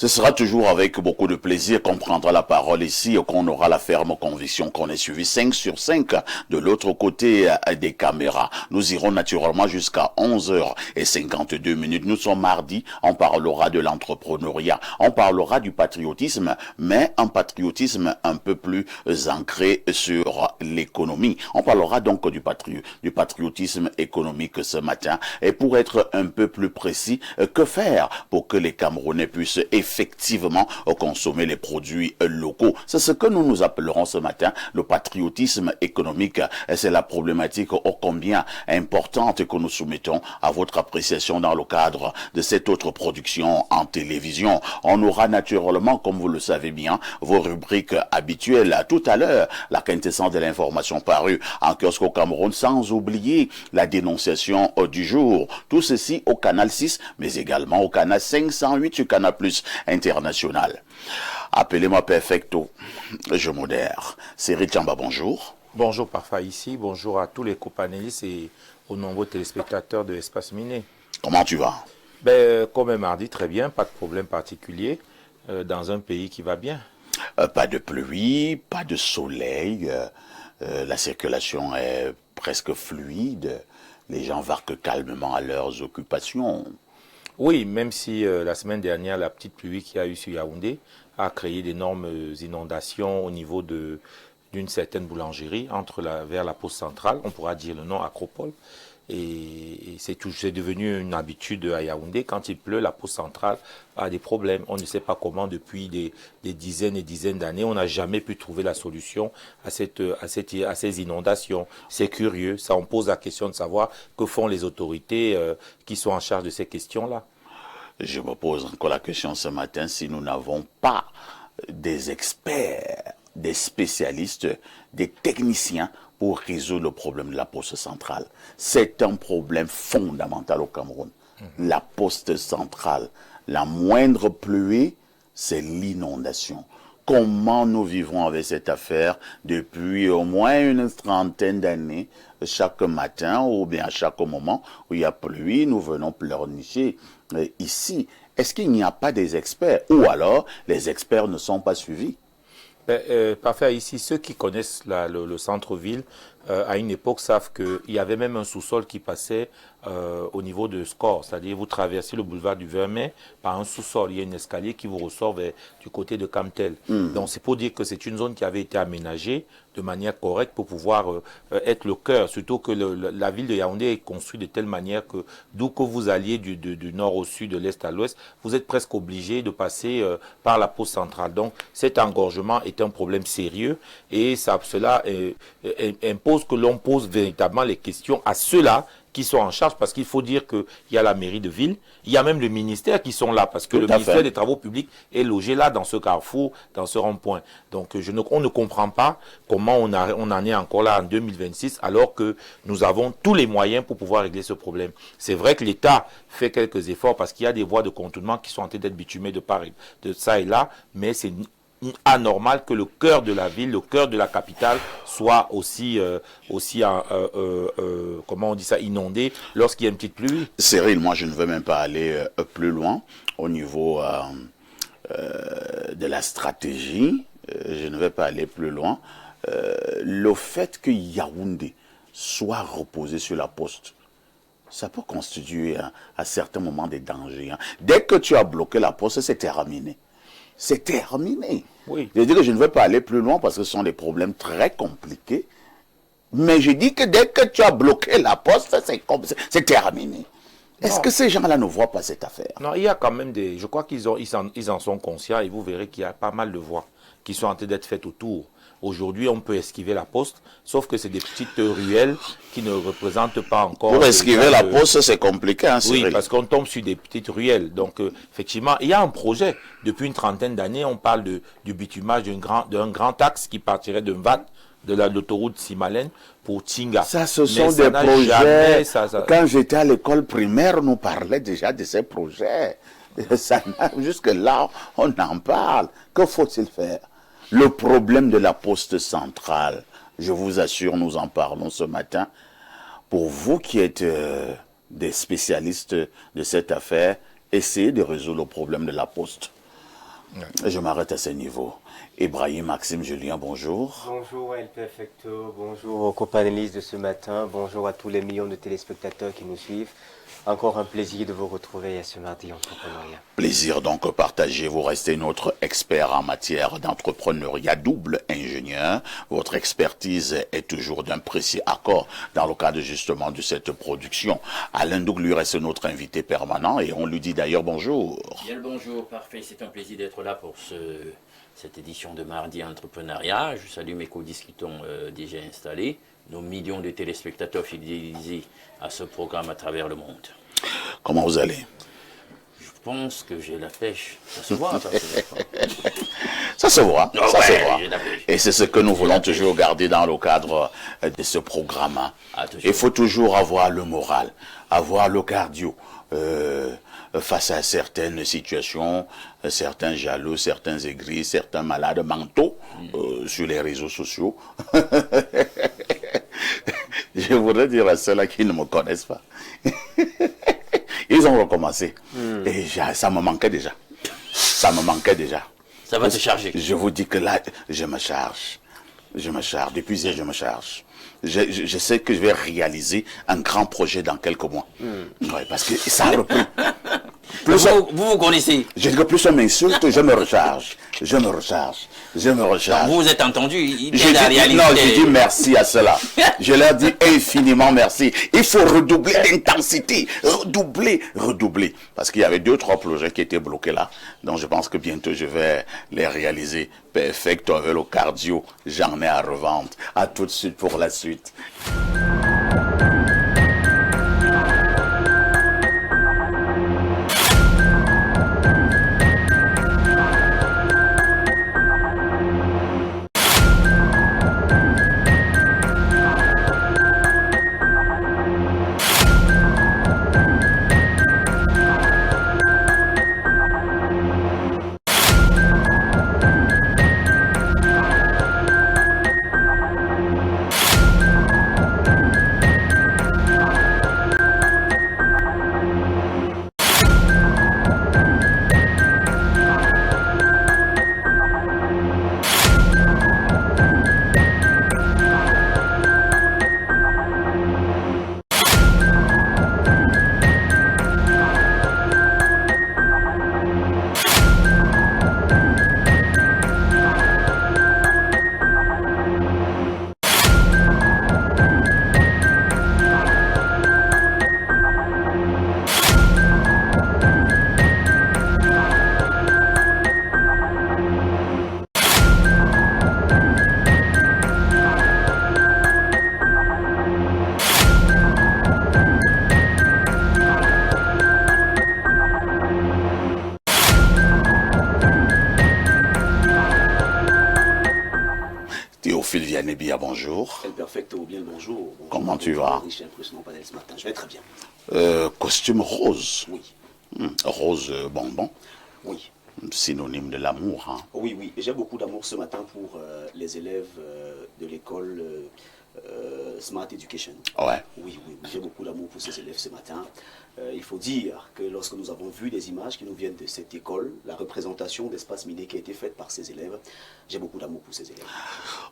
Ce sera toujours avec beaucoup de plaisir qu'on prendra la parole ici et qu'on aura la ferme conviction qu'on est suivi 5 sur 5 de l'autre côté des caméras. Nous irons naturellement jusqu'à 11h52. Nous sommes mardi, on parlera de l'entrepreneuriat, on parlera du patriotisme, mais un patriotisme un peu plus ancré sur l'économie. On parlera donc du patriotisme économique ce matin. Et pour être un peu plus précis, que faire pour que les Camerounais puissent effectivement consommer les produits locaux? C'est ce que nous appellerons ce matin le patriotisme économique. C'est la problématique ô combien importante que nous soumettons à votre appréciation dans le cadre de cette autre production en télévision. On aura naturellement, comme vous le savez bien, vos rubriques habituelles. Tout à l'heure, la quintessence de l'information parue en kiosque au Cameroun, sans oublier la dénonciation du jour. Tout ceci au canal 6, mais également au canal 508 sur Canal+ International. Appelez-moi Perfecto, je modère. C'est Richamba, bonjour. Bonjour Parfa ici, bonjour à tous les copanélistes et aux nombreux téléspectateurs de Espace Miné. Comment tu vas? Comme un mardi, très bien, pas de problème particulier, dans un pays qui va bien. Pas de pluie, pas de soleil, la circulation est presque fluide, les gens varquent calmement à leurs occupations. Oui, même si la semaine dernière, la petite pluie qu'il y a eu sur Yaoundé a créé d'énormes inondations au niveau d'une certaine boulangerie vers la poste centrale, on pourra dire le nom Acropole. Et c'est devenu une habitude à Yaoundé. Quand il pleut, la poste centrale a des problèmes. On ne sait pas comment, depuis des dizaines et dizaines d'années, on n'a jamais pu trouver la solution à ces inondations. C'est curieux. Ça, on pose la question de savoir que font les autorités qui sont en charge de ces questions-là. Je me pose encore la question ce matin si nous n'avons pas des experts, des spécialistes, des techniciens pour résoudre le problème de la poste centrale. C'est un problème fondamental au Cameroun. La poste centrale, la moindre pluie, c'est l'inondation. Comment nous vivons avec cette affaire depuis au moins une trentaine d'années, chaque matin ou bien à chaque moment où il y a pluie, nous venons pleurnicher ici. Est-ce qu'il n'y a pas des experts ou alors les experts ne sont pas suivis? Parfait, ici, ceux qui connaissent le centre-ville, à une époque, savent qu'il y avait même un sous-sol qui passait au niveau de Score. C'est-à-dire, vous traversez le boulevard du Vermeer par un sous-sol. Il y a un escalier qui vous ressort du côté de Camtel. Donc, c'est pour dire que c'est une zone qui avait été aménagée de manière correcte pour pouvoir être le cœur. Surtout que la ville de Yaoundé est construite de telle manière que d'où que vous alliez du nord au sud, de l'est à l'ouest, vous êtes presque obligé de passer par la poste centrale. Donc, cet engorgement est un problème sérieux et cela impose que l'on pose véritablement les questions à ceux-là qui sont en charge, parce qu'il faut dire qu'il y a la mairie de ville, il y a même le ministère qui sont là, parce que le ministère des Travaux publics est logé là, dans ce carrefour, dans ce rond-point. Donc on ne comprend pas comment on en est encore là en 2026, alors que nous avons tous les moyens pour pouvoir régler ce problème. C'est vrai que l'État fait quelques efforts, parce qu'il y a des voies de contournement qui sont en train d'être bitumées de ça et là, mais c'est anormal que le cœur de la ville, le cœur de la capitale soit aussi comment on dit ça, inondé lorsqu'il y a une petite pluie. Cyril, moi je ne veux même pas aller plus loin au niveau de la stratégie. Je ne vais pas aller plus loin. Le fait que Yaoundé soit reposé sur la poste, ça peut constituer à certains moments des dangers. Dès que tu as bloqué la poste, c'est terminé. C'est terminé. Oui. Je dis que je ne veux pas aller plus loin parce que ce sont des problèmes très compliqués. Mais je dis que dès que tu as bloqué la poste, c'est terminé. Est-ce que ces gens-là ne voient pas cette affaire? Non, il y a quand même je crois qu'ils en sont conscients, et vous verrez qu'il y a pas mal de voies qui sont en train d'être faites autour. Aujourd'hui, on peut esquiver la poste, sauf que c'est des petites ruelles qui ne représentent pas encore... Pour esquiver la poste, c'est compliqué, hein, Cyril? Oui, parce qu'on tombe sur des petites ruelles. Donc, effectivement, il y a un projet. Depuis une trentaine d'années, on parle du bitumage d'un grand axe qui partirait de VAT, de l'autoroute Simalène pour Tinga. Ça, ce sont des projets... Quand j'étais à l'école primaire, on nous parlait déjà de ces projets. Jusque-là, on en parle. Que faut-il faire? Le problème de la poste centrale, je vous assure, nous en parlons ce matin. Pour vous qui êtes des spécialistes de cette affaire, essayez de résoudre le problème de la poste. Je m'arrête à ce niveau. Ibrahim, Maxime, Julien, bonjour. Bonjour El Perfecto, bonjour aux copanélistes de ce matin, bonjour à tous les millions de téléspectateurs qui nous suivent. Encore un plaisir de vous retrouver à ce mardi entrepreneuriat. Plaisir donc partagé. Vous restez notre expert en matière d'entrepreneuriat, double ingénieur. Votre expertise est toujours d'un précis accord dans le cadre justement de cette production. Alain Doug lui reste notre invité permanent et on lui dit d'ailleurs bonjour. Bien le bonjour, parfait. C'est un plaisir d'être là pour cette édition de Mardi Entrepreneuriat. Je salue mes co-discutants déjà installés, nos millions de téléspectateurs fidélisés à ce programme à travers le monde. Comment vous allez? Je pense que j'ai la pêche. Ça se voit, ça se voit. Ça se voit, Oh ça ouais, se voit. j'ai la pêche. Et c'est ce que nous voulons toujours garder dans le cadre de ce programme. Attention. Il faut toujours avoir le moral, avoir le cardio. Face à certaines situations, certains jaloux, certains aigris, certains malades mentaux sur les réseaux sociaux. Je voudrais dire à ceux-là qui ne me connaissent pas. Ils ont recommencé. Et ça me manquait déjà. Ça me manquait déjà. Ça va te charger. Je vous dis que là, je me charge. Je me charge. Depuis hier, je me charge. Je sais que je vais réaliser un grand projet dans quelques mois. Ouais, parce que ça a repris. Vous connaissez. Je dis que plus on m'insulte, je me recharge. Je me recharge. Je me recharge. Vous vous êtes entendu. Il J'ai t'aide à dit, réaliser. non, j'ai dit merci à cela. Je leur dis infiniment merci. Il faut redoubler d'intensité. Redoubler. Parce qu'il y avait 2-3 projets qui étaient bloqués là. Donc je pense que bientôt je vais les réaliser. Perfecto avec le cardio. J'en ai à revendre. À tout de suite pour la suite. Théophile Vianney-Bia, bonjour. El Perfecto, bien le bonjour. Comment tu vas? Riche et impressionnant panel ce matin. Je vais très bien. Costume rose. Oui. Rose bonbon. Oui. Synonyme de l'amour. Hein. Oui, oui. J'ai beaucoup d'amour ce matin pour les élèves de l'école Smart Education. Ouais. Oui, oui. J'ai beaucoup d'amour pour ces élèves ce matin. Il faut dire que lorsque nous avons vu des images qui nous viennent de cette école, la représentation d'espace miné qui a été faite par ces élèves, j'ai beaucoup d'amour pour ces élèves.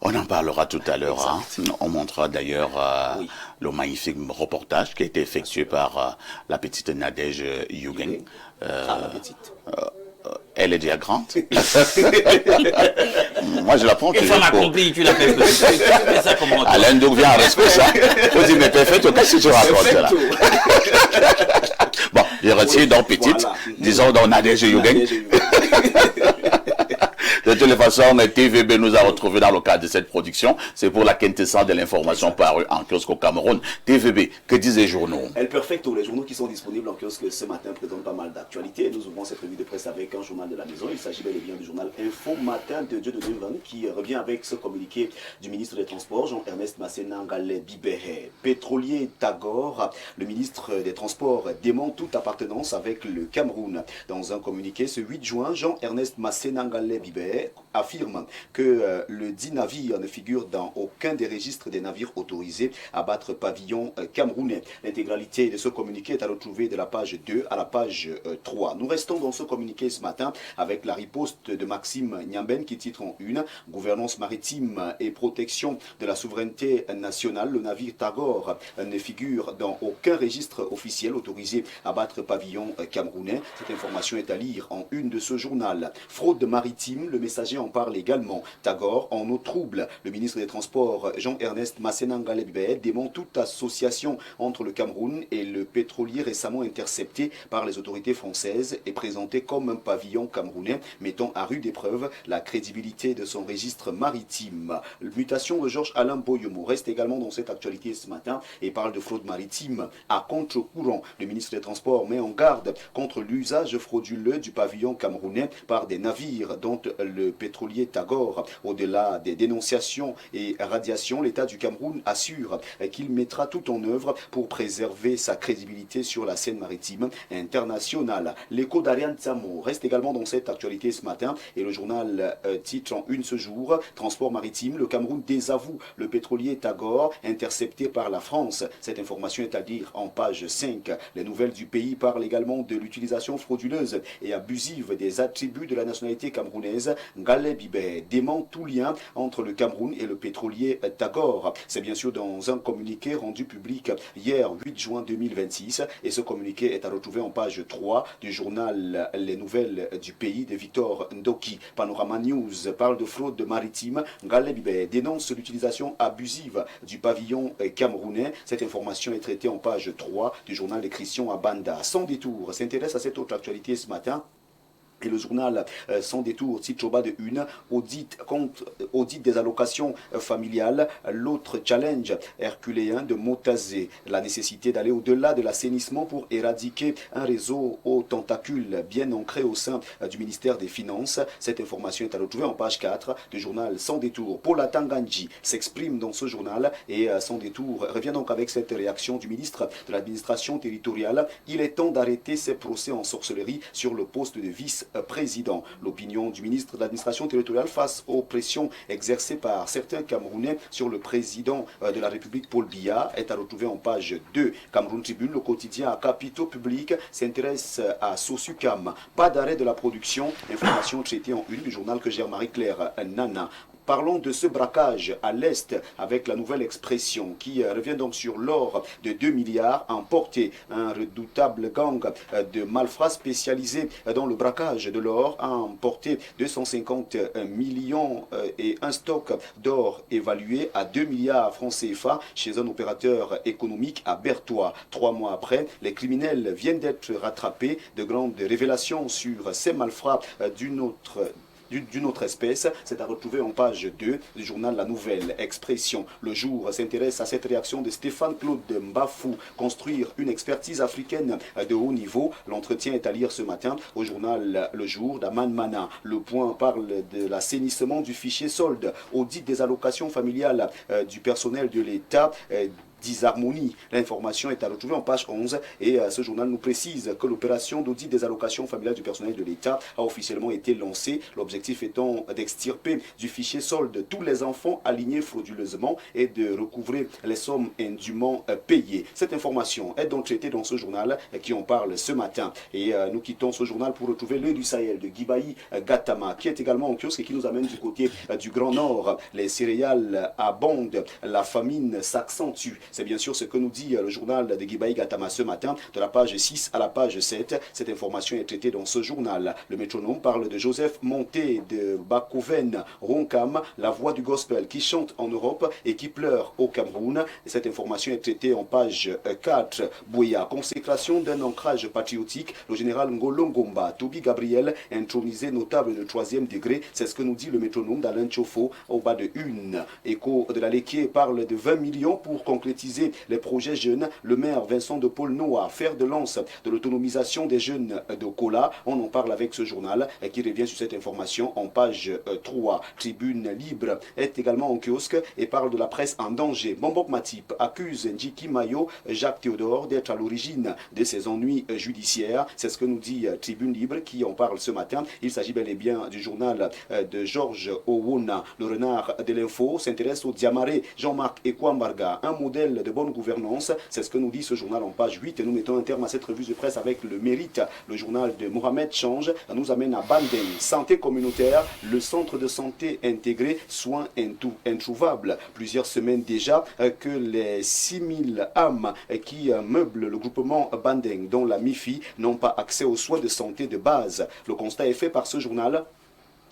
On en parlera tout à l'heure. Hein. On montrera d'ailleurs Oui. le magnifique reportage qui a été effectué par la petite Nadège Yugen. La petite. Elle est déjà grande. Moi, je la prends Une toujours femme pour... accomplie, tu l'appelles. Tu fais ça comment? Alain Doug vient en rescousse. Ça. Faut dire, mais Perfecto, qu'est-ce que tu racontes là? Bon, je retire donc petite. Voilà. Disons donc Nadège Yugen. De toutes les façons, TVB nous a retrouvés dans le cadre de cette production. C'est pour la quintessence de l'information parue en kiosque au Cameroun. TVB, que disent les journaux? El Perfecto, les journaux qui sont disponibles en kiosque ce matin présentent pas mal d'actualités. Nous ouvrons cette revue de presse avec un journal de la maison. Il s'agit bel et bien du journal Info Matin de Dieu de 2020 qui revient avec ce communiqué du ministre des Transports, Jean-Ernest Masséna Ngalé Bibéhé. Pétrolier Tagore, le ministre des Transports dément toute appartenance avec le Cameroun. Dans un communiqué ce 8 juin, Jean-Ernest Masséna Ngalé Bibéhé affirme que le dit navire ne figure dans aucun des registres des navires autorisés à battre pavillon camerounais. L'intégralité de ce communiqué est à retrouver de la page 2 à la page 3. Nous restons dans ce communiqué ce matin avec la riposte de Maxime Nyamben qui titre en une « Gouvernance maritime et protection de la souveraineté nationale ». Le navire Tagore ne figure dans aucun registre officiel autorisé à battre pavillon camerounais. Cette information est à lire en une de ce journal. Fraude maritime, le Messager en parle également. Tagore en eau trouble. Le ministre des Transports Jean-Ernest Masséna Ngalebibé dément toute association entre le Cameroun et le pétrolier récemment intercepté par les autorités françaises et présenté comme un pavillon camerounais, mettant à rude épreuve la crédibilité de son registre maritime. Mutation de Georges-Alain Boyomo reste également dans cette actualité ce matin et parle de fraude maritime à contre-courant. Le ministre des Transports met en garde contre l'usage frauduleux du pavillon camerounais par des navires dont le pétrolier Tagore. Au-delà des dénonciations et radiations, l'État du Cameroun assure qu'il mettra tout en œuvre pour préserver sa crédibilité sur la scène maritime internationale. L'écho d'Ariane Tsamo reste également dans cette actualité ce matin et le journal titre en une ce jour « Transport maritime, le Cameroun désavoue le pétrolier Tagore intercepté par la France ». Cette information est à dire en page 5. Les nouvelles du pays parlent également de l'utilisation frauduleuse et abusive des attributs de la nationalité camerounaise. Ngalebibé dément tout lien entre le Cameroun et le pétrolier Tagore. C'est bien sûr dans un communiqué rendu public hier 8 juin 2026 et ce communiqué est à retrouver en page 3 du journal Les Nouvelles du Pays de Victor Ndoki. Panorama News parle de fraude maritime. Ngalebibé dénonce l'utilisation abusive du pavillon camerounais. Cette information est traitée en page 3 du journal de Christian Abanda. Sans détour, s'intéresse à cette autre actualité ce matin. Et le journal Sans détour titre au bas de une, audit des allocations familiales, l'autre challenge herculéen de Motazé, la nécessité d'aller au-delà de l'assainissement pour éradiquer un réseau aux tentacules bien ancré au sein du ministère des Finances. Cette information est à retrouver en page 4 du journal Sans détour. Paula Tanganji s'exprime dans ce journal et Sans détour revient donc avec cette réaction du ministre de l'administration territoriale. Il est temps d'arrêter ces procès en sorcellerie sur le poste de vice-président. L'opinion du ministre de l'administration territoriale face aux pressions exercées par certains Camerounais sur le président de la République Paul Biya est à retrouver en page 2. Cameroun Tribune, le quotidien à capitaux publics, s'intéresse à Sosucam. Pas d'arrêt de la production. Information traitée en une du journal que gère Marie-Claire Nana. Parlons de ce braquage à l'Est avec la nouvelle expression qui revient donc sur l'or de 2 milliards emporté. Un redoutable gang de malfrats spécialisés dans le braquage de l'or a emporté 250 millions et un stock d'or évalué à 2 milliards francs CFA chez un opérateur économique à Berthois. 3 mois après, les criminels viennent d'être rattrapés. De grandes révélations sur ces malfrats d'une autre espèce, c'est à retrouver en page 2 du journal La Nouvelle Expression. Le Jour s'intéresse à cette réaction de Stéphane Claude Mbafou, construire une expertise africaine de haut niveau. L'entretien est à lire ce matin au journal Le Jour d'Aman Mana. Le Point parle de l'assainissement du fichier solde, audit des allocations familiales du personnel de l'État, disharmonie. L'information est à retrouver en page 11 et ce journal nous précise que l'opération d'audit des allocations familiales du personnel de l'État a officiellement été lancée. L'objectif étant d'extirper du fichier solde tous les enfants alignés frauduleusement et de recouvrer les sommes indûment payées. Cette information est donc traitée dans ce journal qui en parle ce matin. Et nous quittons ce journal pour retrouver l'œil du Sahel de Guibaï Gatama qui est également en kiosque et qui nous amène du côté du Grand Nord. Les céréales abondent, la famine s'accentue. C'est bien sûr ce que nous dit le journal de Guibaï Gatama ce matin, de la page 6 à la page 7. Cette information est traitée dans ce journal. Le Métronome parle de Joseph Monté de Bakoven Ronkam, la voix du gospel qui chante en Europe et qui pleure au Cameroun. Et cette information est traitée en page 4. Bouya, consécration d'un ancrage patriotique. Le général Ngolo Ngomba, Toby Gabriel, intronisé notable de 3e degré. C'est ce que nous dit le Métronome d'Alain Tchofo au bas de une. Écho de la Léquier parle de 20 millions pour concrétiser concrétiser les projets jeunes. Le maire Vincent de Paul Noah, fer de lance de l'autonomisation des jeunes de Kola. On en parle avec ce journal qui revient sur cette information en page 3. Tribune Libre est également en kiosque et parle de la presse en danger. Bombok Matip accuse Njiki Mayo, Jacques Théodore, d'être à l'origine de ces ennuis judiciaires. C'est ce que nous dit Tribune Libre qui en parle ce matin. Il s'agit bel et bien du journal de Georges Owona. Le renard de l'info s'intéresse au Diamaré Jean-Marc Ekwambarga, un modèle de bonne gouvernance. C'est ce que nous dit ce journal en page 8. Et nous mettons un terme à cette revue de presse avec le Mérite. Le journal de Mohamed Change nous amène à Bandeng. Santé communautaire, le centre de santé intégré, soins introuvables. Plusieurs semaines déjà que les 6000 âmes qui meublent le groupement Bandeng, dont la MIFI, n'ont pas accès aux soins de santé de base. Le constat est fait par ce journal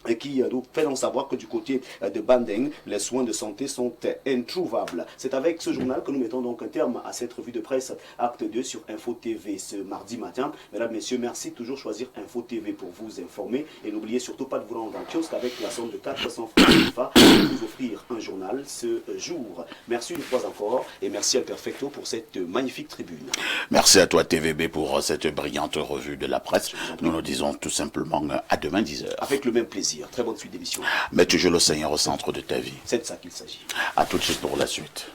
et qui nous fait en savoir que du côté de Bandeng, les soins de santé sont introuvables. C'est avec ce journal que nous mettons donc un terme à cette revue de presse Acte 2 sur Info TV ce mardi matin. Mesdames, Messieurs, merci de toujours choisir Info TV pour vous informer. Et n'oubliez surtout pas de vous rendre en kiosque avec la somme de 400 francs CFA pour vous offrir un journal ce jour. Merci une fois encore et merci à Perfecto pour cette magnifique tribune. Merci à toi TVB pour cette brillante revue de la presse. Nous nous disons tout simplement à demain 10h. Avec le même plaisir. Très bonne suite d'émission. Mets toujours le Seigneur au centre de ta vie. C'est de ça qu'il s'agit. À tout de suite pour la suite.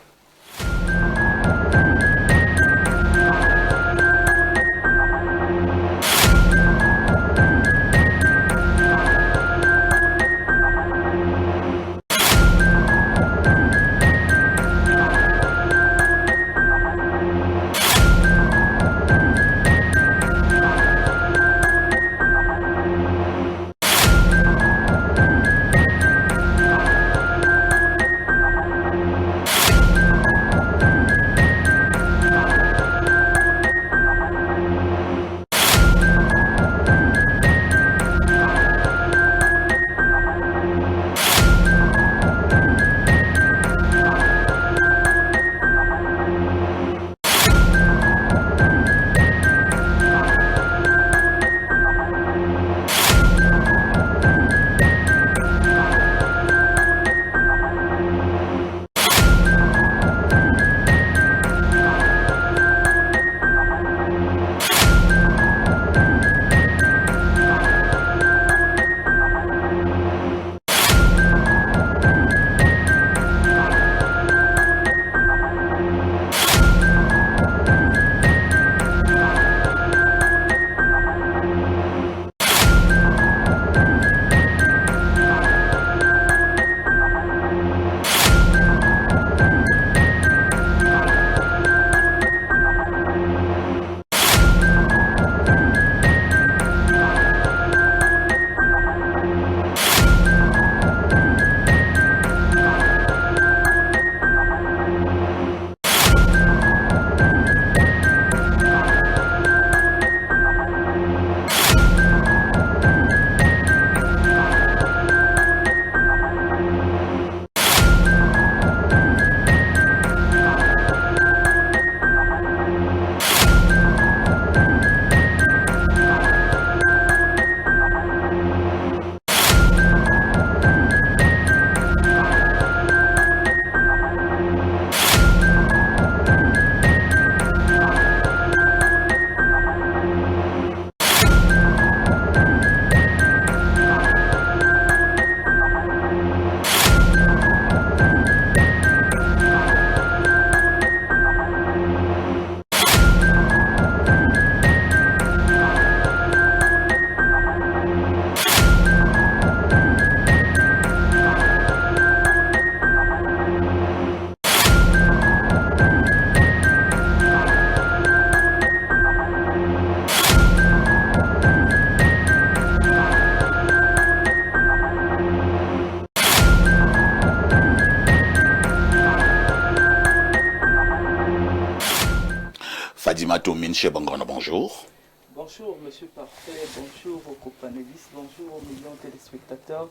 Fadima Toumine chez Bangono, bonjour. Bonjour, Monsieur Parfait, bonjour aux copanélistes, bonjour aux millions de téléspectateurs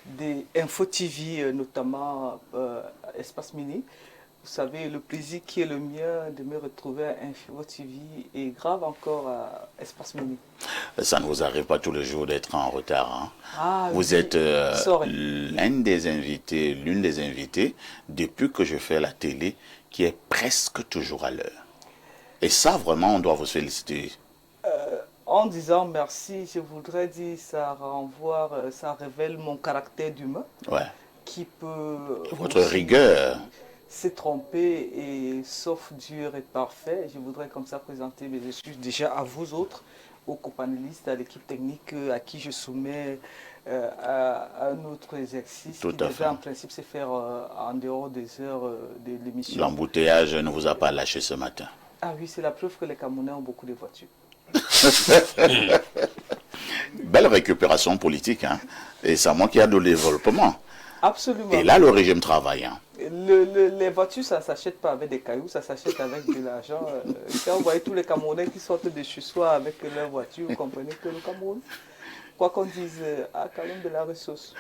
des Info TV, notamment Espace Mini. Vous savez, le plaisir qui est le mien de me retrouver à Info TV est grave encore à Espace Mini. Ça ne vous arrive pas tous les jours d'être en retard. Hein? Ah, vous oui. êtes l'une des invitées depuis que je fais la télé qui est presque toujours à l'heure. Et ça, vraiment, on doit vous féliciter. En disant merci, je voudrais dire ça révèle mon caractère d'humain Ouais. qui peut... Votre rigueur. s'est trompé et sauf Dieu est parfait. Je voudrais comme ça présenter mes excuses déjà à vous autres, aux copanélistes, à l'équipe technique à qui je soumets un autre exercice Tout qui à devait fait. en principe se faire en dehors des heures de l'émission. L'embouteillage ne vous a pas lâché ce matin. Ah oui, c'est la preuve que les Camerounais ont beaucoup de voitures. Belle récupération politique, hein. Et c'est moi qui a de développement. Absolument. Et là, le régime travaille. Hein. Les voitures, ça ne s'achète pas avec des cailloux, ça s'achète avec de l'argent. Quand vous voyez tous les Camerounais qui sortent de chez soi avec leur voiture, vous comprenez que le Cameroun, quoi qu'on dise, a quand même de la ressource.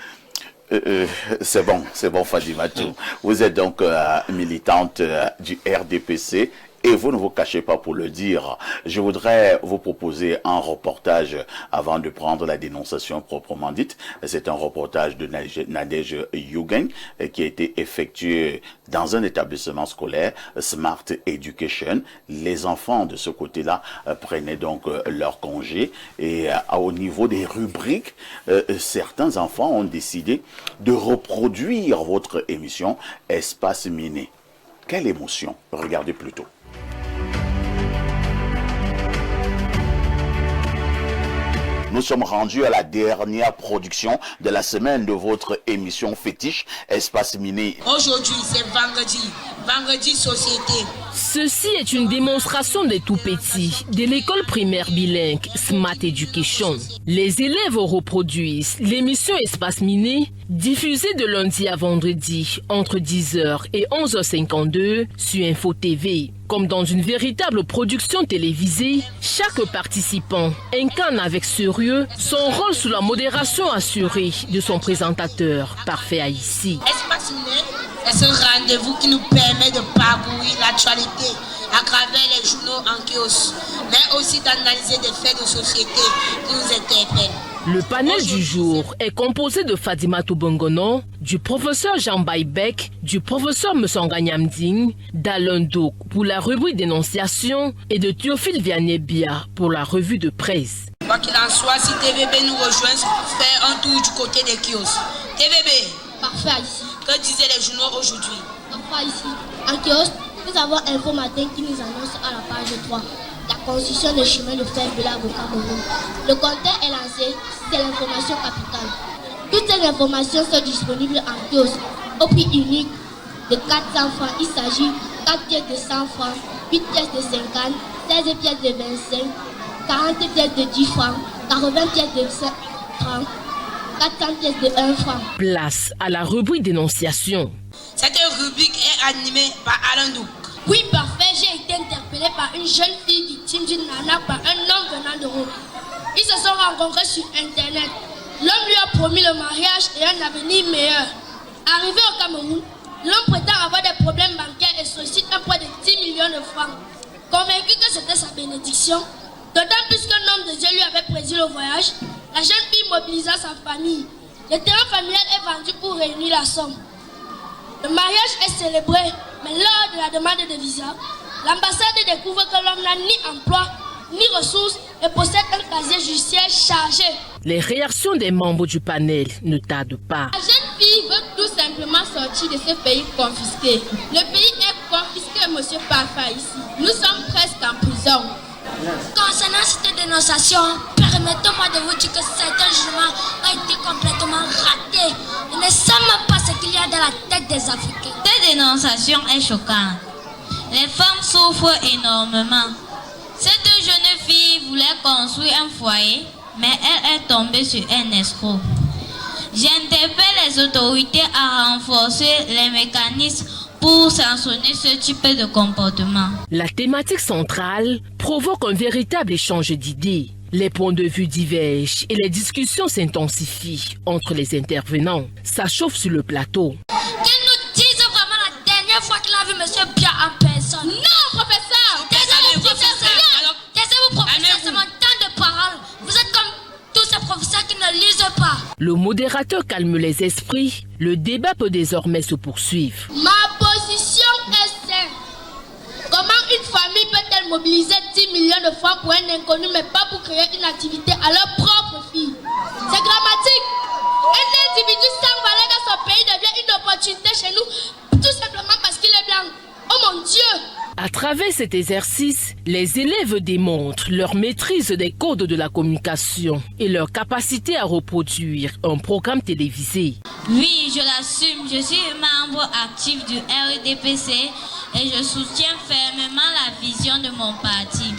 C'est bon Fadimatou. Vous êtes donc militante du RDPC et vous ne vous cachez pas pour le dire. Je voudrais vous proposer un reportage avant de prendre la dénonciation proprement dite. C'est un reportage de Nadège Yugen qui a été effectué dans un établissement scolaire, Smart Education. Les enfants de ce côté-là prenaient donc leur congé et au niveau des rubriques, certains enfants ont décidé de reproduire votre émission Espace Miné. Quelle émotion! Regardez plutôt. Nous sommes rendus à la dernière production de la semaine de votre émission fétiche Espace Miné. Aujourd'hui, c'est vendredi société. Ceci est une démonstration des tout-petits de l'école primaire bilingue Smart Education. Les élèves reproduisent l'émission Espace Miné, diffusée de lundi à vendredi entre 10h et 11h52 sur Info TV. Comme dans une véritable production télévisée, chaque participant incarne avec sérieux son rôle sous la modération assurée de son présentateur, Parfait Haïssi. Espace Miné est ce rendez-vous qui nous permet de parcourir l'actualité à travers les journaux en kiosque, mais aussi d'analyser des faits de société qui nous interpellent. Le panel du jour est composé de Fadimatou Bongono, du professeur Jean Baïbek, du professeur Msonga Nyamding, d'Alain Douk pour la rubrique dénonciation et de Théophile Vianney-Bia pour la revue de presse. Quoi qu'il en soit, si TVB nous rejoint, faire un tour du côté des kiosques. TVB, Parfait ici. que disaient les journaux aujourd'hui? Parfait ici. En kiosque, nous avons Info Matin qui nous annonce à la page 3 la construction de chemin de fer de la au Cameroun. Le compteur est lancé, c'est l'information capitale. Toutes ces informations sont disponibles en kiosque au prix unique de 400 francs. Il s'agit 4 pièces de 100 francs, 8 pièces de 50, 16 pièces de 25, 40 pièces de 10 francs, 80 pièces de 5 francs, 400 pièces de 1 franc. Place à la rubrique dénonciation. Cette rubrique est animée par Alain Douk. Oui, parfait, j'ai été interpellé par une jeune fille victime d'une arnaque par un homme venant d'Europe. Ils se sont rencontrés sur Internet. L'homme lui a promis le mariage et un avenir meilleur. Arrivé au Cameroun, l'homme prétend avoir des problèmes bancaires et sollicite un prêt de 10 millions de francs. Convaincu que c'était sa bénédiction, d'autant plus qu'un homme de Dieu lui avait prédit le voyage, la jeune fille mobilisa sa famille. Le terrain familial est vendu pour réunir la somme. Le mariage est célébré, mais lors de la demande de visa, l'ambassade découvre que l'homme n'a ni emploi, ni ressources et possède un casier judiciaire chargé. Les réactions des membres du panel ne tardent pas. La jeune fille veut tout simplement sortir de ce pays confisqué. Le pays est confisqué, monsieur Parfait, ici. Nous sommes presque en prison. Concernant cette dénonciation, permettez-moi de vous dire que certains jugements ont été complètement ratés. Je ne sais même pas ce qu'il y a dans la tête des Africains. Cette dénonciation est choquante. Les femmes souffrent énormément. Cette jeune fille voulait construire un foyer, mais elle est tombée sur un escroc. J'interpelle les autorités à renforcer les mécanismes pour sanctionner ce type de comportement. La thématique centrale provoque un véritable échange d'idées. Les points de vue divergent et les discussions s'intensifient entre les intervenants. Ça chauffe sur le plateau. Qu'ils nous disent vraiment la dernière fois qu'il a vu monsieur Bia en personne. Non, professeur! Taisez-vous, professeur! Taisez-vous, professeur, c'est mon temps de parole. Vous êtes comme tous ces professeurs qui ne lisent pas. Le modérateur calme les esprits. Le débat peut désormais se poursuivre. Ma position est simple. mobiliser 10 millions de francs pour un inconnu, mais pas pour créer une activité à leur propre fille. C'est dramatique. Un individu sans valeur dans son pays devient une opportunité chez nous, tout simplement parce qu'il est blanc. Oh mon Dieu! À travers cet exercice, les élèves démontrent leur maîtrise des codes de la communication et leur capacité à reproduire un programme télévisé. Oui, je l'assume, je suis membre actif du RDPC et je soutiens fermement la vision de mon parti.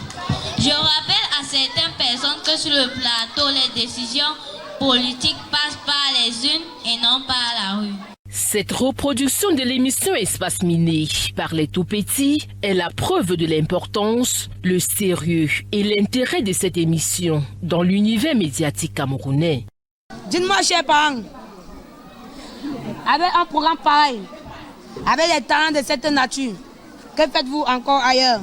Je rappelle à certaines personnes que sur le plateau, les décisions politiques passent par les unes et non par la rue. Cette reproduction de l'émission Espace Miné par les tout-petits est la preuve de l'importance, le sérieux et l'intérêt de cette émission dans l'univers médiatique camerounais. Dites-moi, chers parents, avec un programme pareil, avec les talents de cette nature, que faites-vous encore ailleurs?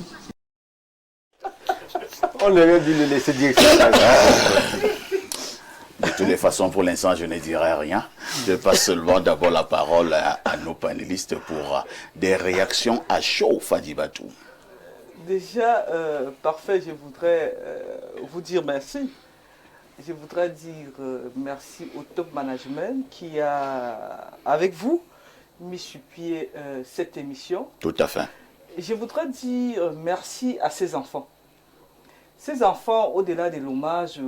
On aurait dû le laisser dire ça. De toutes les façons, pour l'instant, je ne dirai rien. Je passe seulement d'abord la parole à nos panélistes pour des réactions à chaud, Fadibatou. Déjà, parfait, je voudrais vous dire merci. Je voudrais dire merci au top management qui a, avec vous, mis sur pied cette émission. Tout à fait. Je voudrais dire merci à ces enfants. Ces enfants, au-delà de l'hommage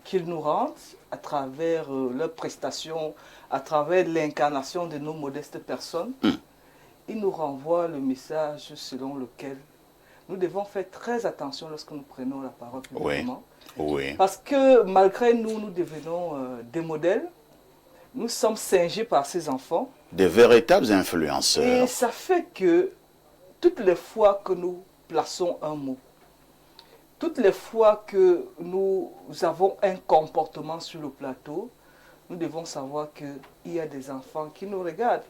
qu'ils nous rendent, à travers leurs prestations, à travers l'incarnation de nos modestes personnes, ils nous renvoient le message selon lequel nous devons faire très attention lorsque nous prenons la parole publiquement. Oui. Parce que malgré nous, nous devenons des modèles, nous sommes singés par ces enfants. Des véritables influenceurs. Et ça fait que toutes les fois que nous plaçons un mot, toutes les fois que nous avons un comportement sur le plateau, nous devons savoir qu'il y a des enfants qui nous regardent.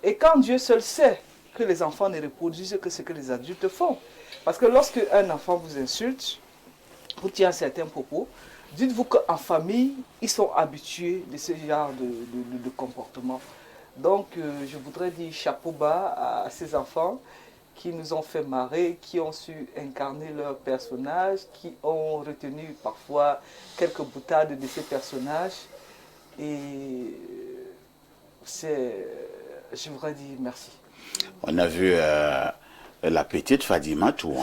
Et quand Dieu seul sait que les enfants ne reproduisent que ce que les adultes font. Parce que lorsque un enfant vous insulte, vous tient certains propos, dites-vous qu'en famille, ils sont habitués de ce genre de comportement. Donc, je voudrais dire chapeau bas à ces enfants qui nous ont fait marrer, qui ont su incarner leurs personnages, qui ont retenu parfois quelques boutades de ces personnages. Et je voudrais dire merci. On a vu la petite Fadimatou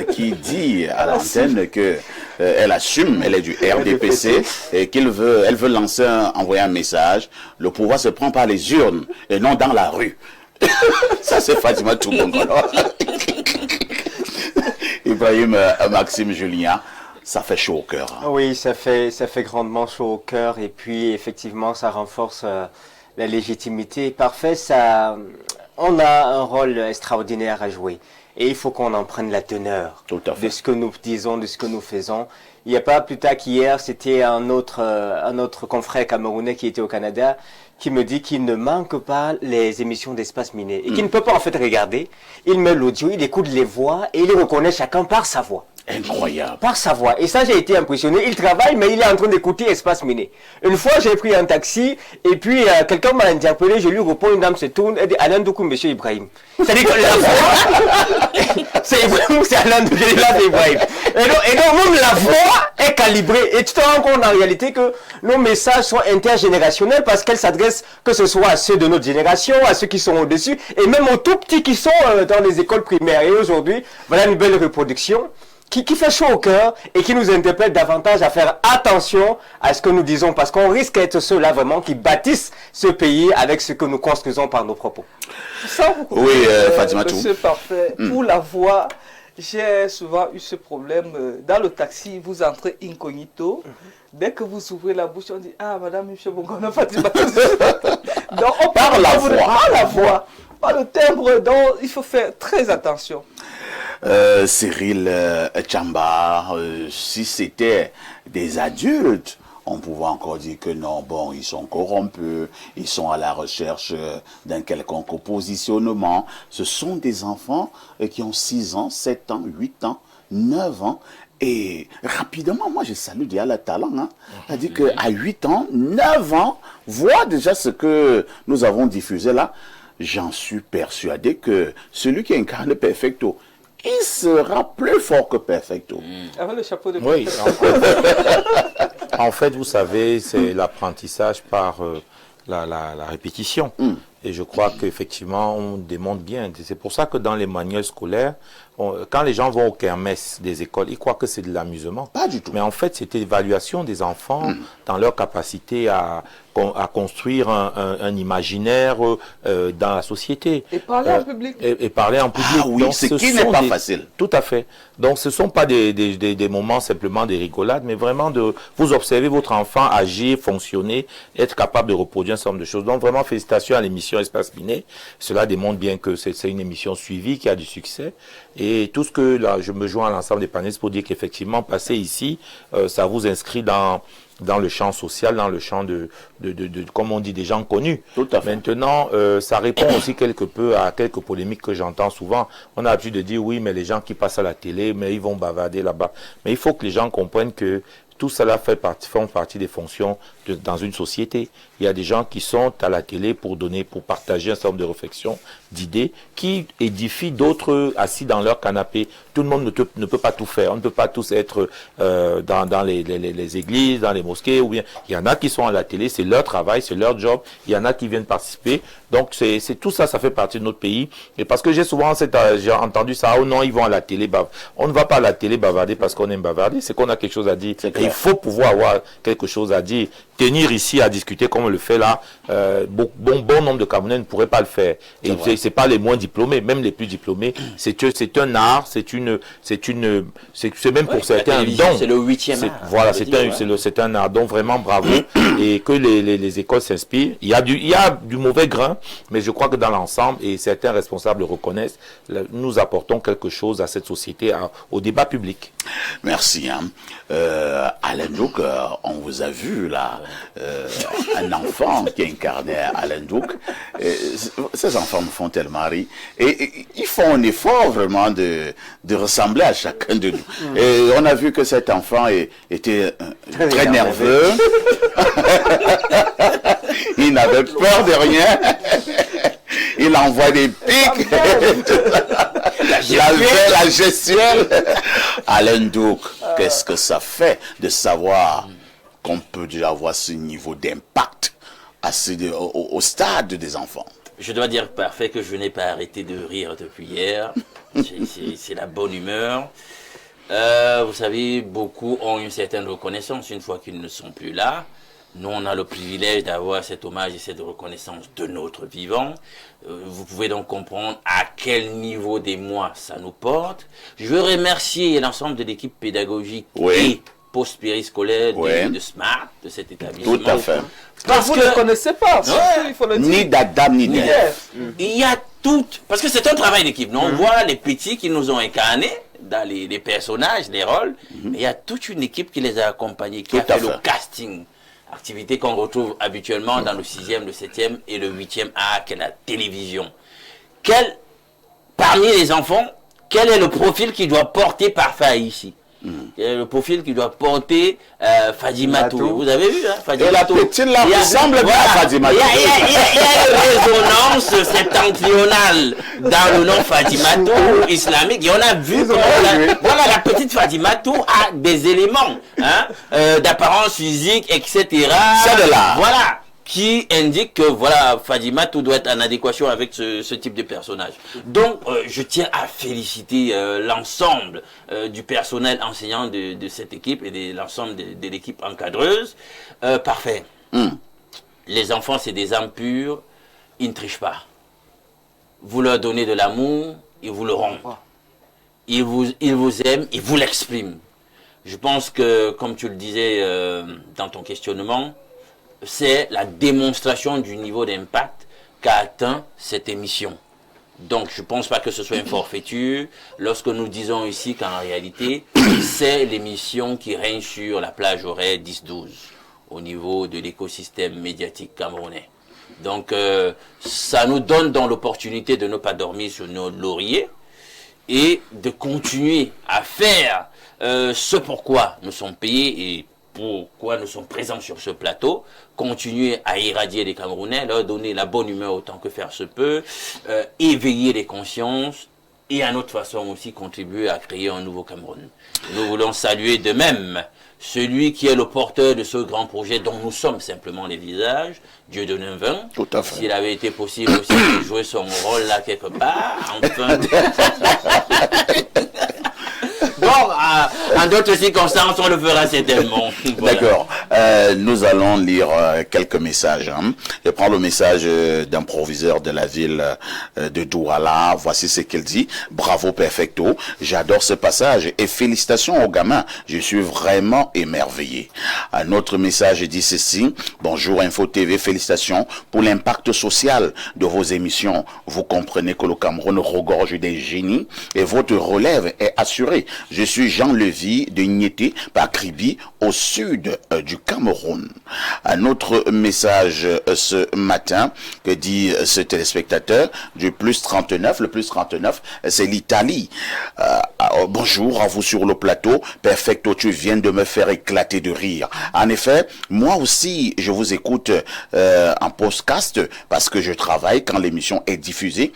qui dit à l'antenne qu'elle assume, elle est du RDPC et elle veut envoyer un message. Le pouvoir se prend par les urnes et non dans la rue. Ça c'est Fadimatou Bongolo. Ibrahim Maxime Julien, ça fait chaud au cœur. Oui, ça fait grandement chaud au cœur et puis effectivement ça renforce la légitimité. Parfait, on a un rôle extraordinaire à jouer et il faut qu'on en prenne la teneur de ce que nous disons, de ce que nous faisons. Il n'y a pas plus tard qu'hier, c'était un autre confrère camerounais qui était au Canada qui me dit qu'il ne manque pas les émissions d'Espace Miné et qu'il ne peut pas en fait regarder. Il met l'audio, il écoute les voix et il reconnaît chacun par sa voix. Incroyable. Par sa voix. Et ça, j'ai été impressionné. Il travaille, mais il est en train d'écouter Espace Miné. Une fois, j'ai pris un taxi, et puis quelqu'un m'a interpellé, je lui réponds, une dame se tourne, elle dit, Alain Doukou, monsieur Ibrahim. C'est-à-dire que la voix, c'est Ibrahim, c'est Alain Doukou, c'est Ibrahim. Et donc, même la voix est calibrée. Et tu te rends compte en réalité que nos messages sont intergénérationnels parce qu'elles s'adressent, que ce soit à ceux de notre génération, à ceux qui sont au-dessus, et même aux tout petits qui sont dans les écoles primaires. Et aujourd'hui, voilà une belle reproduction qui fait chaud au cœur et qui nous interpelle davantage à faire attention à ce que nous disons parce qu'on risque d'être ceux-là vraiment qui bâtissent ce pays avec ce que nous construisons par nos propos. Oui, Fadimatou. C'est parfait. Pour la voix, j'ai souvent eu ce problème. Dans le taxi, vous entrez incognito. Dès que vous ouvrez la bouche, on dit « Ah, madame, monsieur Bongono, Fadimatou. » Donc, on parle la voix, par le timbre. Donc, il faut faire très attention. Cyril Tchamba, si c'était des adultes, on pouvait encore dire que non, bon, ils sont corrompus, ils sont à la recherche d'un quelconque positionnement. Ce sont des enfants qui ont 6 ans, 7 ans, 8 ans, 9 ans. Et rapidement, moi je salue déjà le talent. C'est-à-dire qu'à 8 ans, 9 ans, voit déjà ce que nous avons diffusé là. J'en suis persuadé que celui qui incarne Perfecto, il sera plus fort que Perfecto. Avec le chapeau de Oui, en fait, vous savez, c'est l'apprentissage par la répétition. Et je crois qu'effectivement, on démontre bien. C'est pour ça que dans les manuels scolaires, quand les gens vont au kermesse des écoles, ils croient que c'est de l'amusement. Pas du tout. Mais en fait, c'est l'évaluation des enfants dans leur capacité à construire un imaginaire dans la société. Et parler en public. Et parler en public. Ah oui, donc, ce qui n'est pas facile. Tout à fait. Donc, ce ne sont pas des moments simplement des rigolades, mais vraiment de vous observer votre enfant agir, fonctionner, être capable de reproduire un certain nombre de choses. Donc, vraiment, félicitations à l'émission Espace Miné. Cela démontre bien que c'est une émission suivie, qui a du succès. Et tout ce que, là, je me joins à l'ensemble des panélistes pour dire qu'effectivement, passer ici, ça vous inscrit dans le champ social, dans le champ de comme on dit, des gens connus. Tout à fait. Maintenant, ça répond aussi quelque peu à quelques polémiques que j'entends souvent. On a l'habitude de dire, oui, mais les gens qui passent à la télé, mais ils vont bavarder là-bas. Mais il faut que les gens comprennent que tout cela font partie des fonctions dans une société. Il y a des gens qui sont à la télé pour partager un certain nombre de réflexions, d'idées, qui édifient d'autres assis dans leur canapé. Tout le monde ne peut pas tout faire. On ne peut pas tous être dans les églises, dans les mosquées. Ou bien, il y en a qui sont à la télé, c'est leur travail, c'est leur job. Il y en a qui viennent participer. Donc, c'est tout ça, ça fait partie de notre pays. Et parce que j'ai entendu ça, oh non, ils vont à la télé. On ne va pas à la télé bavarder parce qu'on aime bavarder, c'est qu'on a quelque chose à dire. Et il faut pouvoir avoir quelque chose à dire. Tenir ici à discuter comme on le fait là, bon nombre de Camerounais ne pourraient pas le faire. Et c'est pas les moins diplômés, même les plus diplômés. C'est un art, c'est même pour certains un don. C'est le 8e art. Voilà, c'est un art. Donc vraiment bravo. Et que les écoles s'inspirent. Il y a du mauvais grain, mais je crois que dans l'ensemble, et certains responsables le reconnaissent, nous apportons quelque chose à cette société, au débat public. Merci. Alain Douk, on vous a vu là, un enfant qui incarnait Alain Douk. Ces enfants me font tellement rire. Et ils font un effort vraiment de ressembler à chacun de nous. Et on a vu que cet enfant était très nerveux. Il n'avait peur de rien. Il envoie des pics. La gestuelle. Alain Douk, qu'est-ce que ça fait de savoir qu'on peut déjà avoir ce niveau d'impact au stade des enfants? Je dois dire, Parfait, que je n'ai pas arrêté de rire depuis hier. C'est la bonne humeur. Vous savez, beaucoup ont une certaine reconnaissance une fois qu'ils ne sont plus là. Nous, on a le privilège d'avoir cet hommage et cette reconnaissance de notre vivant. Vous pouvez donc comprendre à quel niveau des mois ça nous porte. Je veux remercier l'ensemble de l'équipe pédagogique et post-périscolaire de SMART, de cet établissement. Tout à fait. Parce que vous ne connaissez pas, il faut le dire. Ni d'Adam, ni d'Ève. Il y a tout, parce que c'est un travail d'équipe. On voit les petits qui nous ont incarnés dans les personnages, les rôles. Il y a toute une équipe qui les a accompagnés, qui a fait le casting. Activité qu'on retrouve habituellement dans le 6e, le 7e et le 8e art, qu'est la télévision. Parmi les enfants, quel est le profil qui doit porter Parfait ici? Le profil qui doit porter Fadimatou. Vous avez vu, hein, Fadimatou. Et la petite là ressemble bien à Fadimatou. Il y a une résonance septentrionale dans le nom Fadimatou islamique. Et on a vu voilà, la petite Fadimatou a des éléments d'apparence physique, etc. C'est de là. Voilà. Qui indique que voilà, Fadimatou doit être en adéquation avec ce type de personnage. Donc, je tiens à féliciter l'ensemble du personnel enseignant de cette équipe et de l'ensemble de l'équipe encadreuse. Parfait. Les enfants, c'est des âmes pures, ils ne trichent pas. Vous leur donnez de l'amour, ils vous le rendent. Ils vous aiment, ils vous l'expriment. Je pense que, comme tu le disais dans ton questionnement, c'est la démonstration du niveau d'impact qu'a atteint cette émission. Donc, je ne pense pas que ce soit une forfaiture lorsque nous disons ici qu'en réalité, c'est l'émission qui règne sur la plage horaire 10-12 au niveau de l'écosystème médiatique camerounais. Donc, ça nous donne donc l'opportunité de ne pas dormir sur nos lauriers et de continuer à faire ce pourquoi nous sommes payés et pourquoi nous sommes présents sur ce plateau, continuer à irradier les Camerounais, leur donner la bonne humeur autant que faire se peut, éveiller les consciences et à notre façon aussi contribuer à créer un nouveau Cameroun. Nous voulons saluer de même celui qui est le porteur de ce grand projet dont nous sommes simplement les visages, Dieudonné Mveng. Tout à fait. S'il avait été possible aussi de jouer son rôle là quelque part, enfin... Bon, en d'autres circonstances, on le fera certainement. Voilà. D'accord. Nous allons lire quelques messages. Hein. Je prends le message d'un proviseur de la ville de Douala. Voici ce qu'il dit. Bravo, perfecto. J'adore ce passage et félicitations aux gamins. Je suis vraiment émerveillé. Un autre message dit ceci. Bonjour Info TV, félicitations pour l'impact social de vos émissions. Vous comprenez que le Cameroun regorge des génies et votre relève est assurée. Je suis Jean Levy de Niété, par Kribi, au sud du Cameroun. Un autre message ce matin que dit ce téléspectateur du plus 39. Le plus 39, c'est l'Italie. Bonjour à vous sur le plateau. Perfecto, tu viens de me faire éclater de rire. En effet, moi aussi, je vous écoute en podcast parce que je travaille quand l'émission est diffusée.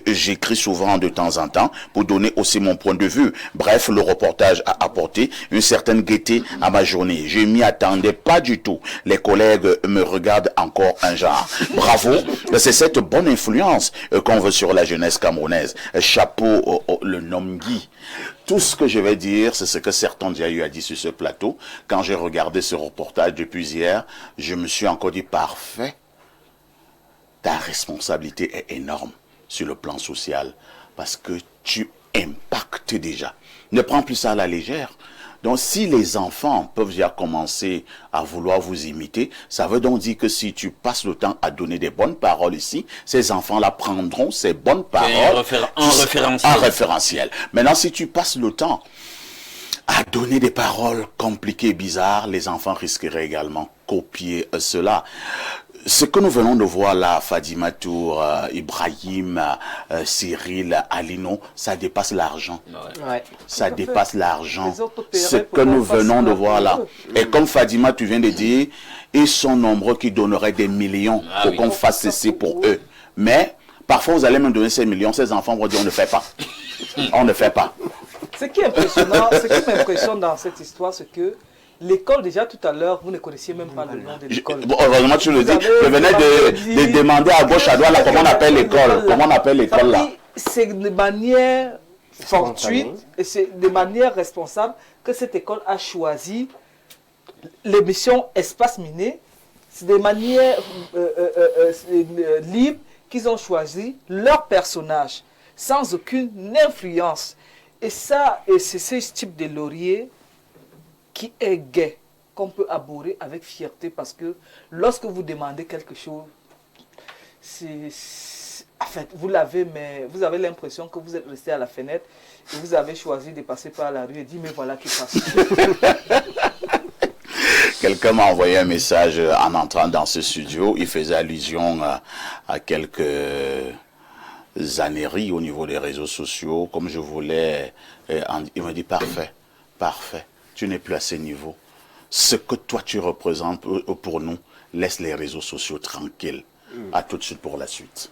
J'écris souvent de temps en temps pour donner aussi mon point de vue. Bref, le reportage a apporté une certaine gaieté à ma journée. Je m'y attendais pas du tout. Les collègues me regardent encore un genre. Bravo, c'est cette bonne influence qu'on veut sur la jeunesse camerounaise. Chapeau le nom Guy. Tout ce que je vais dire, c'est ce que Serton Diaye a dit sur ce plateau. Quand j'ai regardé ce reportage depuis hier, je me suis encore dit parfait. Ta responsabilité est énorme sur le plan social parce que tu impactes déjà. Ne prends plus ça à la légère. Donc, si les enfants peuvent déjà commencer à vouloir vous imiter, ça veut donc dire que si tu passes le temps à donner des bonnes paroles ici, ces enfants-là prendront ces bonnes paroles en référentiel. Maintenant, si tu passes le temps à donner des paroles compliquées, bizarres, les enfants risqueraient également copier cela. Ce que nous venons de voir là, Fadima Tour, Ibrahim, Cyril, Alino, ça dépasse l'argent. Ouais. Ça dépasse l'argent. Ce que nous venons de voir là. Et comme Fadima, tu viens de dire, ils sont nombreux qui donneraient des millions pour qu'on fasse ceci pour eux. Mais parfois, vous allez même donner ces millions, ces enfants vont dire on ne fait pas. On ne fait pas. Ce qui est impressionnant, ce qui m'impressionne dans cette histoire, c'est que l'école, déjà tout à l'heure, vous ne connaissiez même pas le nom de l'école. Heureusement, tu le dis. Je venais de demander à gauche, à droite, là, comment on appelle l'école. Comment on appelle l'école là. C'est de manière fortuite et c'est de manière responsable que cette école a choisi l'émission Espace Miné. C'est de manière libre qu'ils ont choisi leur personnage, sans aucune influence. Et ça, et c'est ce type de laurier qui est gai, qu'on peut abhorrer avec fierté, parce que lorsque vous demandez quelque chose, en fait, vous l'avez, mais vous avez l'impression que vous êtes resté à la fenêtre et vous avez choisi de passer par la rue et dire mais voilà qui passe. Quelqu'un m'a envoyé un message en entrant dans ce studio. Il faisait allusion à quelques âneries au niveau des réseaux sociaux. Comme je voulais, il m'a dit parfait, parfait. Tu n'es plus à ce niveau. Ce que toi tu représentes pour nous, laisse les réseaux sociaux tranquilles. À tout de suite pour la suite.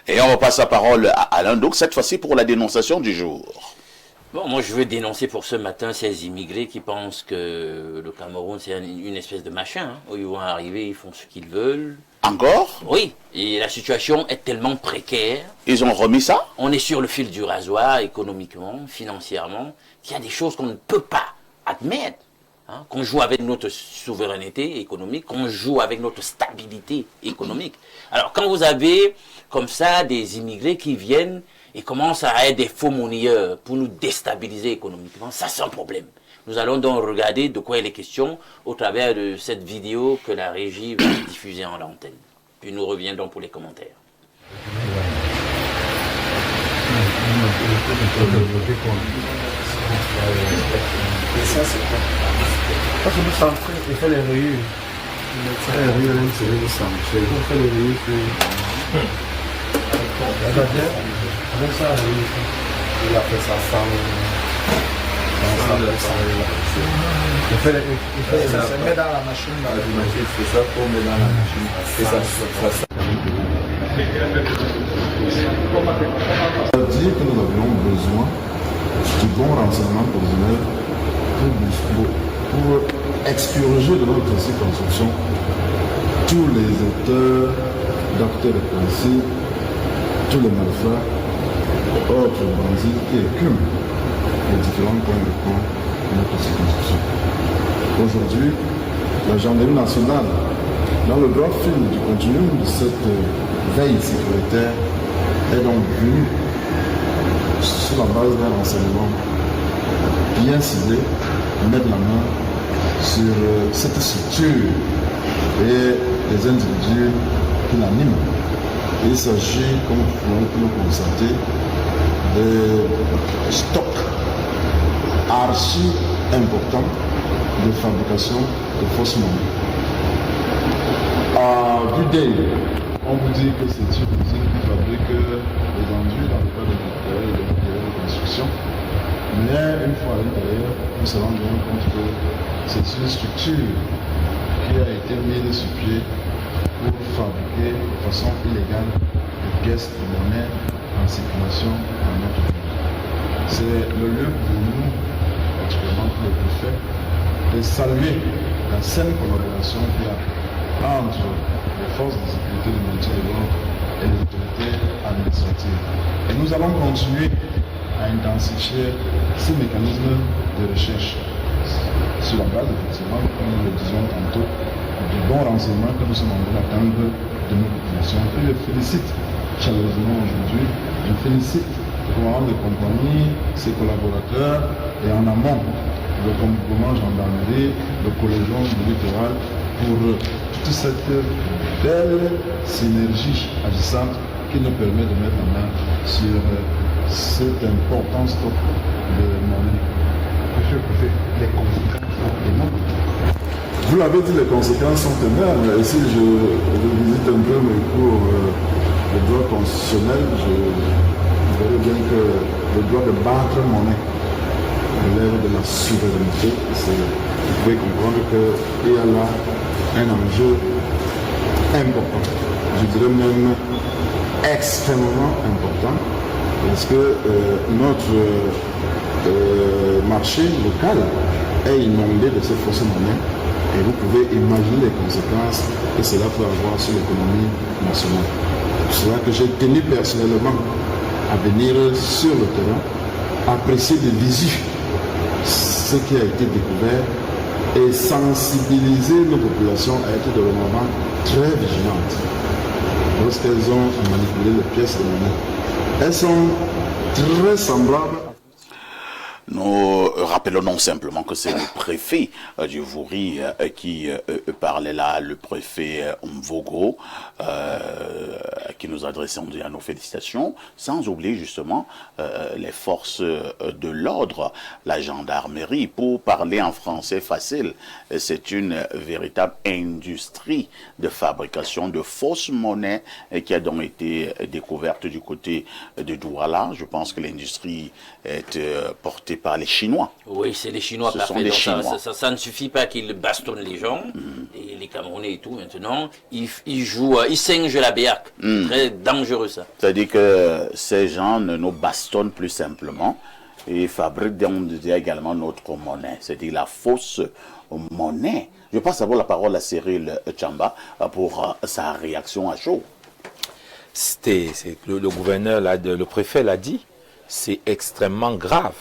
Et on passe la parole à Alain, donc cette fois-ci pour la dénonciation du jour. Bon, moi je veux dénoncer pour ce matin ces immigrés qui pensent que le Cameroun c'est une espèce de machin, hein, où ils vont arriver, ils font ce qu'ils veulent. Encore? Oui, et la situation est tellement précaire. Ils ont remis ça? On est sur le fil du rasoir, économiquement, financièrement. Il y a des choses qu'on ne peut pas admettre. Hein, qu'on joue avec notre souveraineté économique, qu'on joue avec notre stabilité économique. Alors quand vous avez comme ça des immigrés qui viennent et commencent à être des faux monnayeurs pour nous déstabiliser économiquement, ça c'est un problème. Nous allons donc regarder de quoi il est question au travers de cette vidéo que la régie va diffuser en l'antenne. Puis nous reviendrons pour les commentaires. Parce que le centre, il fait les rayures. Les rayures, c'est le centre. Il fait les rayures. Avec ça, il a fait ça sans. Il fait ça, met dans la machine. C'est ça pour mettre dans la machine. C'est ça. Ça veut dire que nous avions besoin du bon renseignement personnel pour expurger de notre circonscription tous les auteurs d'acteurs de principe, tous les malfaits, autres bandits qui écument les différents points de compte de notre circonscription. Aujourd'hui, la gendarmerie nationale, dans le droit fil du continuum de cette veille sécuritaire, est donc venue sur la base d'un renseignement bien ciblé, mettre la main sur cette structure et les individus qui l'animent. Il s'agit, comme vous pouvez le constater, de stocks archi importants de fabrication de fausses monnaies. À vue d'œil, on vous dit que c'est une usine qui fabrique les enduits dans le cadre de matériel et de matériel de construction. Mais une fois à l'intérieur, nous se rendons bien compte que c'est une structure qui a été mise sur pied pour fabriquer de façon illégale des pièces de monnaie en circulation dans notre pays. C'est le lieu pour nous, particulièrement pour le préfet, de saluer la saine collaboration qu'il y a entre les forces de sécurité de maintien de l'ordre et les autorités administratives. Et nous allons continuer à intensifier ces mécanismes de recherche sur la base, effectivement, comme nous le disions tantôt, du bon renseignement que nous sommes en train d'attendre de nos populations. Et je félicite chaleureusement aujourd'hui, je félicite le commandant de compagnie, ses collaborateurs et en amont le commandement gendarmerie, le collégion du littoral pour toute cette belle synergie agissante qui nous permet de mettre la main sur cet important stock de monnaie. Monsieur le préfet, les conséquences sont énormes. Vous l'avez dit, les conséquences sont énormes. Et si je visite un peu mes cours de droit constitutionnel, je verrai bien que le droit de battre monnaie relève de la souveraineté. Vous pouvez comprendre qu'il y a là un enjeu important, je dirais même extrêmement important, parce que notre marché local est inondé de ces fausses monnaies et vous pouvez imaginer les conséquences que cela peut avoir sur l'économie nationale. C'est pour cela que j'ai tenu personnellement à venir sur le terrain, apprécier de visu ce qui a été découvert et sensibiliser nos populations à être dorénavant très vigilantes lorsqu'elles ont manipulé les pièces de monnaie. Elles sont très semblables. Nous rappelons simplement que c'est le préfet du Vouri qui parlait là, le préfet Mvogo, qui nous adressons à nos félicitations, sans oublier justement les forces de l'ordre, la gendarmerie. Pour parler en français facile, c'est une véritable industrie de fabrication de fausses monnaies qui a donc été découverte du côté de Douala. Je pense que l'industrie est portée par les Chinois. Oui, c'est les Chinois. Ce sont des Chinois. Ça ne suffit pas qu'ils bastonnent les gens, et les Camerounais et tout maintenant. Ils jouent, ils singent la béac. Très dangereux ça. C'est-à-dire que ces gens nous bastonnent plus simplement et fabriquent également notre monnaie. C'est-à-dire la fausse monnaie. Je passe d'abord la parole à Cyril Tchamba pour sa réaction à chaud. Le gouverneur, le préfet l'a dit, c'est extrêmement grave.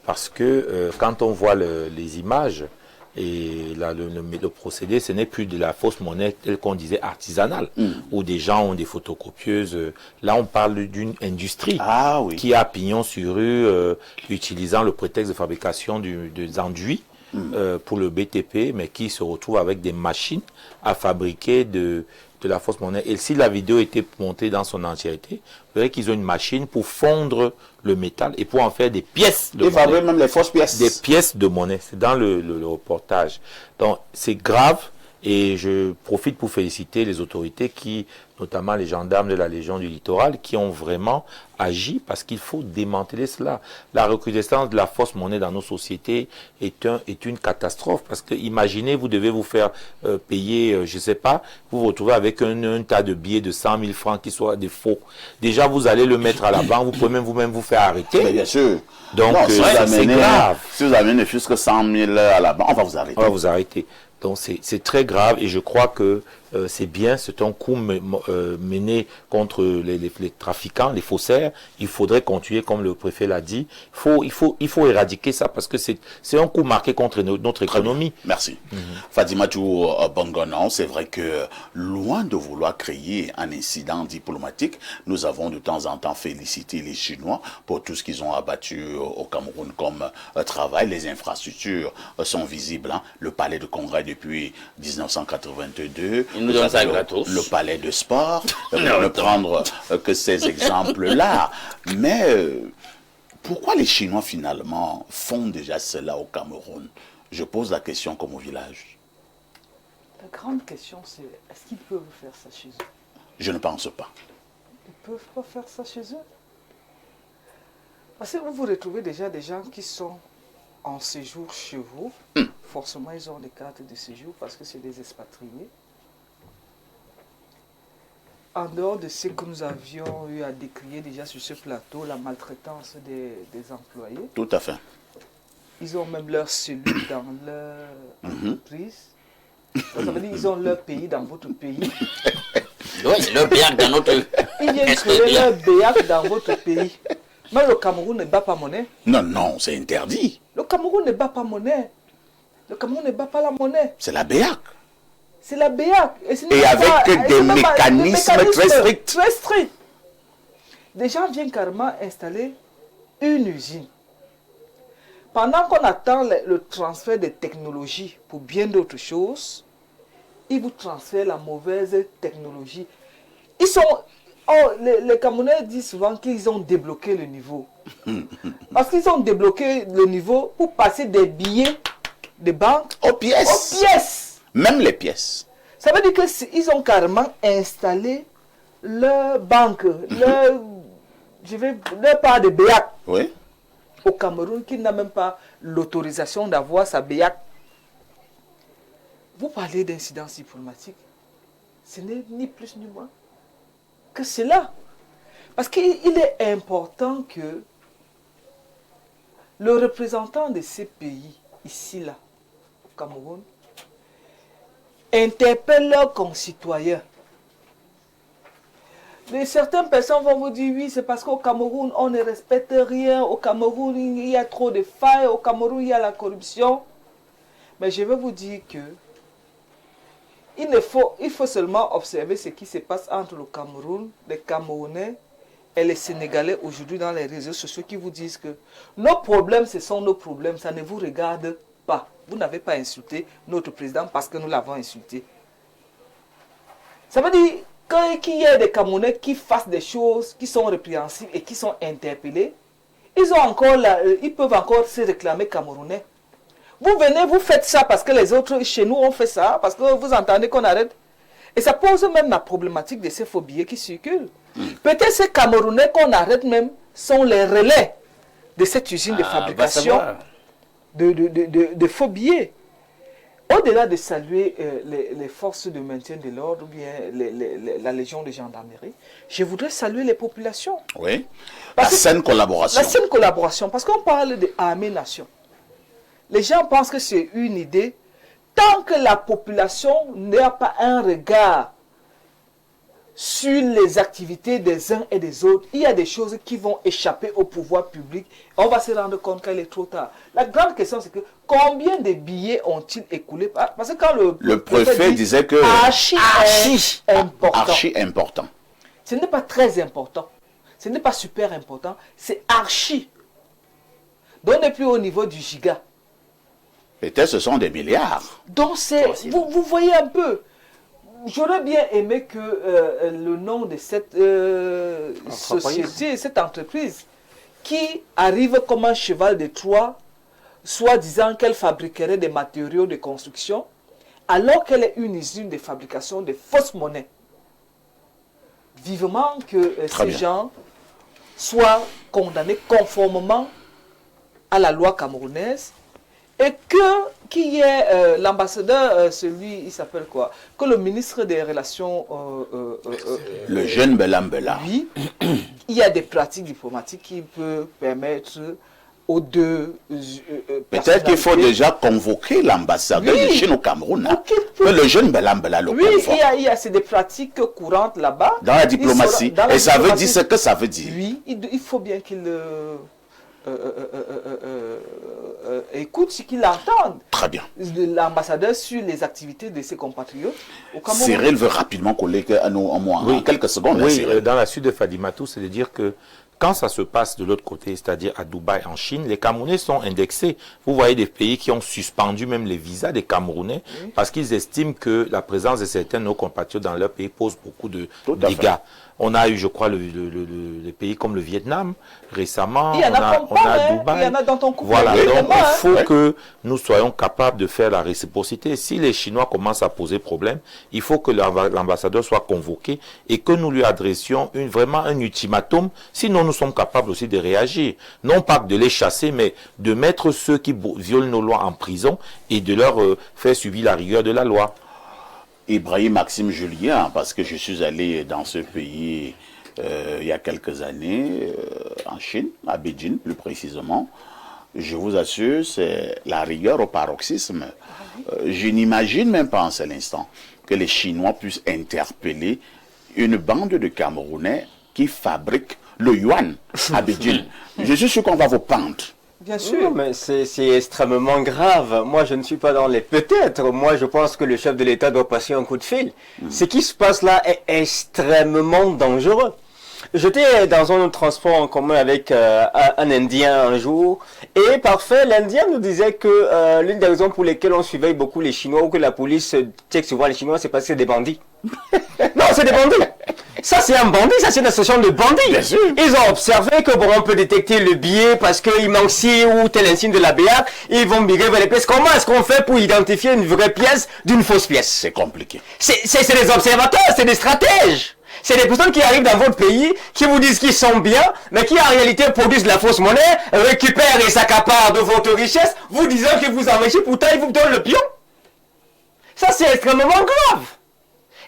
Parce que quand on voit les images, Et là, le procédé, ce n'est plus de la fausse monnaie telle qu'on disait artisanale, où des gens ont des photocopieuses. Là, on parle d'une industrie qui a pignon sur rue, utilisant le prétexte de fabrication des enduits pour le BTP, mais qui se retrouve avec des machines à fabriquer de la fausse monnaie. Et si la vidéo était montée dans son entièreté, vous verrez qu'ils ont une machine pour fondre le métal et pour en faire des pièces de monnaie. Ils fabriquent même les fausses pièces. Des pièces de monnaie. C'est dans le reportage. Donc, c'est grave. Et je profite pour féliciter les autorités qui, notamment les gendarmes de la Légion du Littoral, qui ont vraiment agi parce qu'il faut démanteler cela. La recrudescence de la fausse monnaie dans nos sociétés est une catastrophe parce que imaginez, vous devez vous faire payer, je sais pas, vous vous retrouvez avec un tas de billets de 100 000 francs qui soient des faux. Déjà, vous allez le mettre à la banque, vous pouvez même vous-même vous faire arrêter. Mais bien sûr. Donc, c'est grave. Si vous amenez jusqu'à 100 000 à la banque, on va vous arrêter. On va vous arrêter. Donc c'est très grave et je crois que c'est bien, c'est un coup mené contre les trafiquants, les faussaires. Il faudrait continuer, comme le préfet l'a dit. Il faut éradiquer ça parce que c'est un coup marqué contre notre économie. Merci. Fadima Bongonan, c'est vrai que loin de vouloir créer un incident diplomatique, nous avons de temps en temps félicité les Chinois pour tout ce qu'ils ont abattu au Cameroun comme travail. Les infrastructures sont visibles. Hein. Le palais de congrès depuis 1982. Nous donnent ça gratos. Le palais de sport, ne prendre que ces exemples-là. Mais pourquoi les Chinois finalement font déjà cela au Cameroun? Je pose la question comme au village. La grande question c'est, est-ce qu'ils peuvent faire ça chez eux? Je ne pense pas. Ils ne peuvent pas faire ça chez eux. Parce que vous retrouvez déjà des gens qui sont en séjour chez vous. Forcément, ils ont des cartes de séjour parce que c'est des expatriés. En dehors de ce que nous avions eu à décrire déjà sur ce plateau, la maltraitance des employés. Tout à fait. Ils ont même leur cellule dans leur entreprise. Donc, ça veut dire qu'ils ont leur pays dans votre pays. Oui, c'est leur BIAC dans notre... Ils viennent créer leur BIAC dans votre pays. Mais le Cameroun ne bat pas monnaie. Non, non, c'est interdit. Le Cameroun ne bat pas monnaie. Le Cameroun ne bat pas la monnaie. C'est la BIAC. C'est la BIAC. Et avec des mécanismes très stricts. Très stricts. Des gens viennent carrément installer une usine. Pendant qu'on attend le transfert des technologies pour bien d'autres choses, ils vous transfèrent la mauvaise technologie. Ils sont... Oh, les Camerounais disent souvent qu'ils ont débloqué le niveau. Parce qu'ils ont débloqué le niveau pour passer des billets de banque aux pièces. Aux pièces. Même les pièces. Ça veut dire qu'ils ont carrément installé leur banque, leur part de BIAC au Cameroun qui n'a même pas l'autorisation d'avoir sa BIAC. Vous parlez d'incidence diplomatique. Ce n'est ni plus ni moins que cela. Parce qu'il est important que le représentant de ces pays, ici, là, au Cameroun, interpelle leurs concitoyens. Mais certaines personnes vont vous dire, oui, c'est parce qu'au Cameroun, on ne respecte rien. Au Cameroun, il y a trop de failles. Au Cameroun, il y a la corruption. Mais je vais vous dire que il faut seulement observer ce qui se passe entre le Cameroun, les Camerounais et les Sénégalais aujourd'hui dans les réseaux sociaux qui vous disent que nos problèmes, ce sont nos problèmes, ça ne vous regarde pas. Vous n'avez pas insulté notre président parce que nous l'avons insulté. Ça veut dire qu'il y ait des Camerounais qui fassent des choses qui sont répréhensibles et qui sont interpellés, ils peuvent encore se réclamer Camerounais. Vous venez, vous faites ça parce que les autres chez nous ont fait ça, parce que vous entendez qu'on arrête. Et ça pose même la problématique de ces faux billets qui circulent. Peut-être ces Camerounais qu'on arrête même sont les relais de cette usine de fabrication de faux billets. Au-delà de saluer les forces de maintien de l'ordre ou bien la Légion de gendarmerie, je voudrais saluer les populations. Oui, la saine collaboration. La saine collaboration, parce qu'on parle d'armée-nation. Les gens pensent que c'est une idée. Tant que la population n'a pas un regard sur les activités des uns et des autres, il y a des choses qui vont échapper au pouvoir public. On va se rendre compte qu'il est trop tard. La grande question, c'est que combien de billets ont-ils écoulé? Parce que quand le préfet disait que archi important. Ce n'est pas très important. Ce n'est pas super important. C'est archi. Donc on n'est plus au niveau du giga. Peut-être ce sont des milliards. Donc vous voyez un peu. J'aurais bien aimé que le nom de cette société, cette entreprise, qui arrive comme un cheval de Troie, soit disant qu'elle fabriquerait des matériaux de construction, alors qu'elle est une usine de fabrication de fausses monnaies. Vivement que ces gens soient condamnés conformément à la loi camerounaise, et qu'il y ait l'ambassadeur, il s'appelle quoi? Que le ministre des Relations... le jeune Belambela. Oui, il y a des pratiques diplomatiques qui peuvent permettre aux deux... Peut-être qu'il faut déjà convoquer l'ambassadeur de Chine au Cameroun. Que le jeune Belambela le convoque. Oui, c'est des pratiques courantes là-bas. Dans la diplomatie. Et ça veut dire ce que ça veut dire. Oui, il faut bien qu'il... écoute ce qu'il entend. Très bien. L'ambassadeur sur les activités de ses compatriotes au Cameroun. Cyril veut rapidement coller en quelques secondes. Oui, dans la suite de Fadimatou, c'est de dire que quand ça se passe de l'autre côté, c'est-à-dire à Dubaï, en Chine, les Camerounais sont indexés. Vous voyez des pays qui ont suspendu même les visas des Camerounais parce qu'ils estiment que la présence de certains de nos compatriotes dans leur pays pose beaucoup de dégâts. On a eu, je crois, les pays comme le Vietnam récemment. Il y en a Dubaï. Il y en a dans ton couple. Voilà, donc il faut que nous soyons capables de faire la réciprocité. Si les Chinois commencent à poser problème, il faut que l'ambassadeur soit convoqué et que nous lui adressions vraiment un ultimatum. Sinon, nous sommes capables aussi de réagir. Non pas de les chasser, mais de mettre ceux qui violent nos lois en prison et de leur faire subir la rigueur de la loi. Ibrahim Maxime Julien, parce que je suis allé dans ce pays il y a quelques années, en Chine, à Beijing plus précisément. Je vous assure, c'est la rigueur au paroxysme. Je n'imagine même pas en cet instant que les Chinois puissent interpeller une bande de Camerounais qui fabriquent le yuan à Beijing. Je suis sûr qu'on va vous pendre. Bien sûr, mais c'est extrêmement grave. Moi, je ne suis pas dans les peut-être. Moi, je pense que le chef de l'État doit passer un coup de fil. Ce qui se passe là est extrêmement dangereux. J'étais dans un transport en commun avec un Indien un jour, et parfait, l'Indien nous disait que l'une des raisons pour lesquelles on surveille beaucoup les Chinois, ou que la police check souvent les Chinois, c'est parce que c'est des bandits. Non, c'est des bandits. Ça, c'est un bandit, ça, c'est une association de bandits. Bien sûr. Ils ont observé que, bon, on peut détecter le billet parce qu'il manque ci ou tel insigne de la BA, ils vont migrer vers les pièces. Comment est-ce qu'on fait pour identifier une vraie pièce d'une fausse pièce? C'est compliqué. C'est des observateurs, c'est des stratèges. C'est des personnes qui arrivent dans votre pays, qui vous disent qu'ils sont bien, mais qui en réalité produisent de la fausse monnaie, récupèrent et s'accaparent de votre richesse, vous disant que vous enrichissez, pourtant ils vous donnent le pion. Ça, c'est extrêmement grave.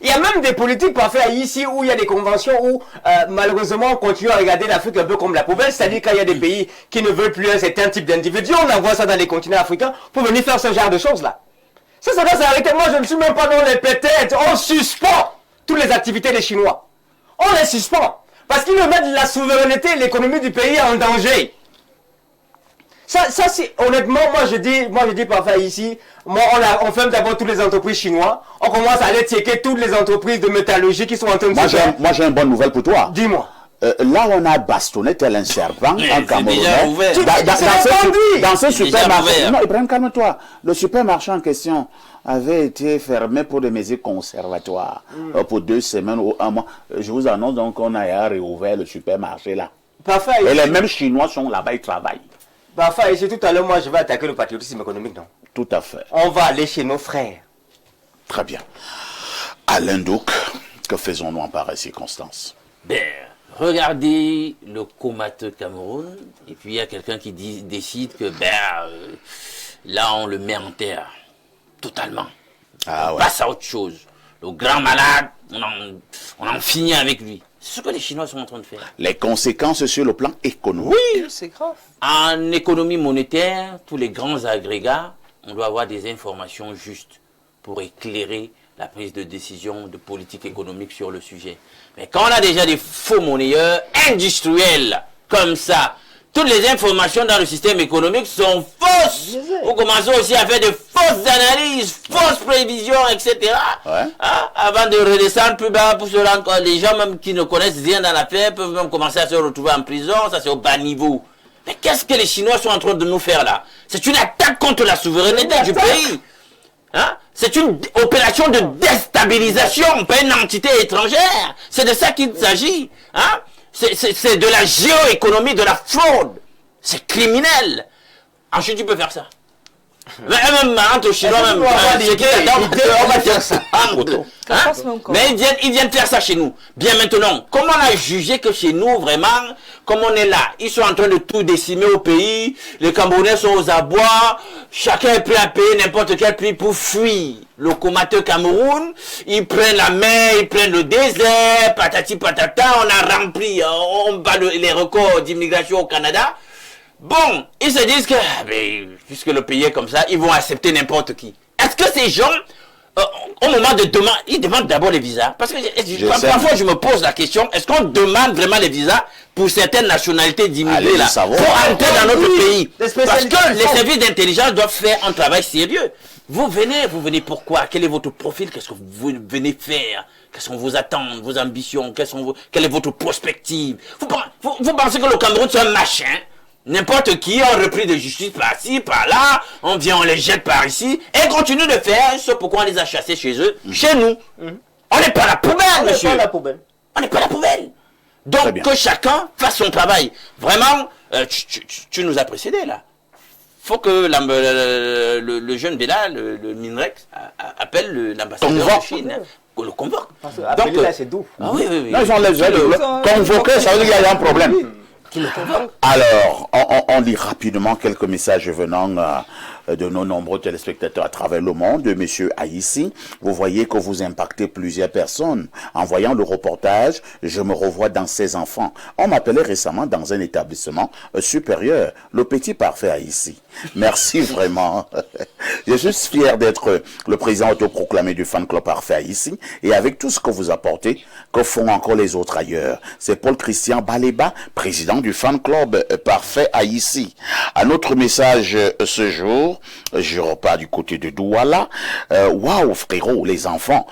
Il y a même des politiques parfois ici où il y a des conventions où malheureusement on continue à regarder l'Afrique un peu comme la poubelle, c'est-à-dire qu'il y a des pays qui ne veulent plus un certain type d'individu, on envoie ça dans les continents africains pour venir faire ce genre de choses-là. Ça doit s'arrêter. Moi je ne suis même pas dans les peut-être, on suspend toutes les activités des Chinois. On les suspend. Parce qu'ils mettent la souveraineté et l'économie du pays en danger. Ça c'est, honnêtement, moi je dis parfois ici, on ferme d'abord toutes les entreprises chinoises, on commence à aller checker toutes les entreprises de métallurgie qui sont en train de se faire. Moi j'ai une bonne nouvelle pour toi. Dis-moi. Là on a bastonné tel un serpent en Camerounais. Dans ce supermarché. Non, Ibrahim, calme-toi. Le supermarché en question avait été fermé pour des mesures conservatoires pour 2 semaines ou 1 mois. Je vous annonce donc qu'on a réouvert le supermarché là. Parfait. Et les mêmes Chinois sont là-bas, ils travaillent. Parfait. Et c'est tout à l'heure, moi je vais attaquer le patriotisme économique, non? Tout à fait. On va aller chez nos frères. Très bien. Alain Douk, que faisons-nous en pareille circonstance? Regardez le comateux Cameroun, et puis il y a quelqu'un qui décide que là on le met en terre, totalement. On passe à autre chose. Le grand malade, on en finit avec lui. C'est ce que les Chinois sont en train de faire. Les conséquences sur le plan économique. Oui, c'est grave. En économie monétaire, tous les grands agrégats, on doit avoir des informations justes pour éclairer la prise de décision de politique économique sur le sujet. Mais quand on a déjà des faux monnayeurs industriels comme ça, toutes les informations dans le système économique sont fausses. Vous commencez aussi à faire de fausses analyses, fausses prévisions, etc. Hein, avant de redescendre plus bas pour se rendre compte. Les gens même qui ne connaissent rien dans l'affaire peuvent même commencer à se retrouver en prison. Ça, c'est au bas niveau. Mais qu'est-ce que les Chinois sont en train de nous faire là? C'est une attaque contre la souveraineté du pays. Hein? C'est une opération de déstabilisation par une entité étrangère. C'est de ça qu'il s'agit. Hein? C'est de la géoéconomie, de la fraude. C'est criminel. Ensuite, tu peux faire ça. Même entre Chinois, même. On va faire ça. Mais ils viennent faire ça chez nous. Bien maintenant, comme on a jugé que chez nous, vraiment, comme on est là, ils sont en train de tout décimer au pays, les Camerounais sont aux abois, chacun est prêt à payer n'importe quel prix pour fuir le comateux Cameroun, ils prennent la mer, ils prennent le désert, patati patata, on a rempli, on bat les records d'immigration au Canada. Bon, ils se disent que, puisque le pays est comme ça, ils vont accepter n'importe qui. Est-ce que ces gens, au moment de demander, ils demandent d'abord les visas? Parce que parfois je me pose la question, est-ce qu'on demande vraiment les visas pour certaines nationalités d'immigrés là, pour entrer dans notre pays? Parce que les services d'intelligence doivent faire un travail sérieux. Vous venez pourquoi? Quel est votre profil? Qu'est-ce que vous venez faire? Quelles sont vos attentes, vos ambitions? Quelle est votre prospective? Vous pensez que le Cameroun c'est un machin? N'importe qui, on repris de justice par-ci, par-là, on vient, on les jette par ici, et continue de faire ce pourquoi on les a chassés chez eux, chez nous. On n'est pas la poubelle, monsieur. On n'est pas la poubelle. Donc, que chacun fasse son travail. Vraiment, tu nous as précédés, là. Faut que le jeune Béla, le Minrex, appelle l'ambassadeur de Chine. Le convoque. Donc, là, c'est doux. Ah oui. Non, ils ont les convoquer, ça veut dire qu'il y a un problème. Alors, on lit rapidement quelques messages venant de nos nombreux téléspectateurs à travers le monde. Monsieur Aïssi, vous voyez que vous impactez plusieurs personnes. En voyant le reportage, je me revois dans ces enfants. On m'appelait récemment dans un établissement supérieur, le petit parfait Aïssi. Merci vraiment. Je suis fier d'être le président autoproclamé du fan club parfait Aïssi. Et avec tout ce que vous apportez, que font encore les autres ailleurs? C'est Paul Christian Baléba, président du fan club parfait Aïssi. Un autre message ce jour, je repars du côté de Douala. Waouh frérot, les enfants.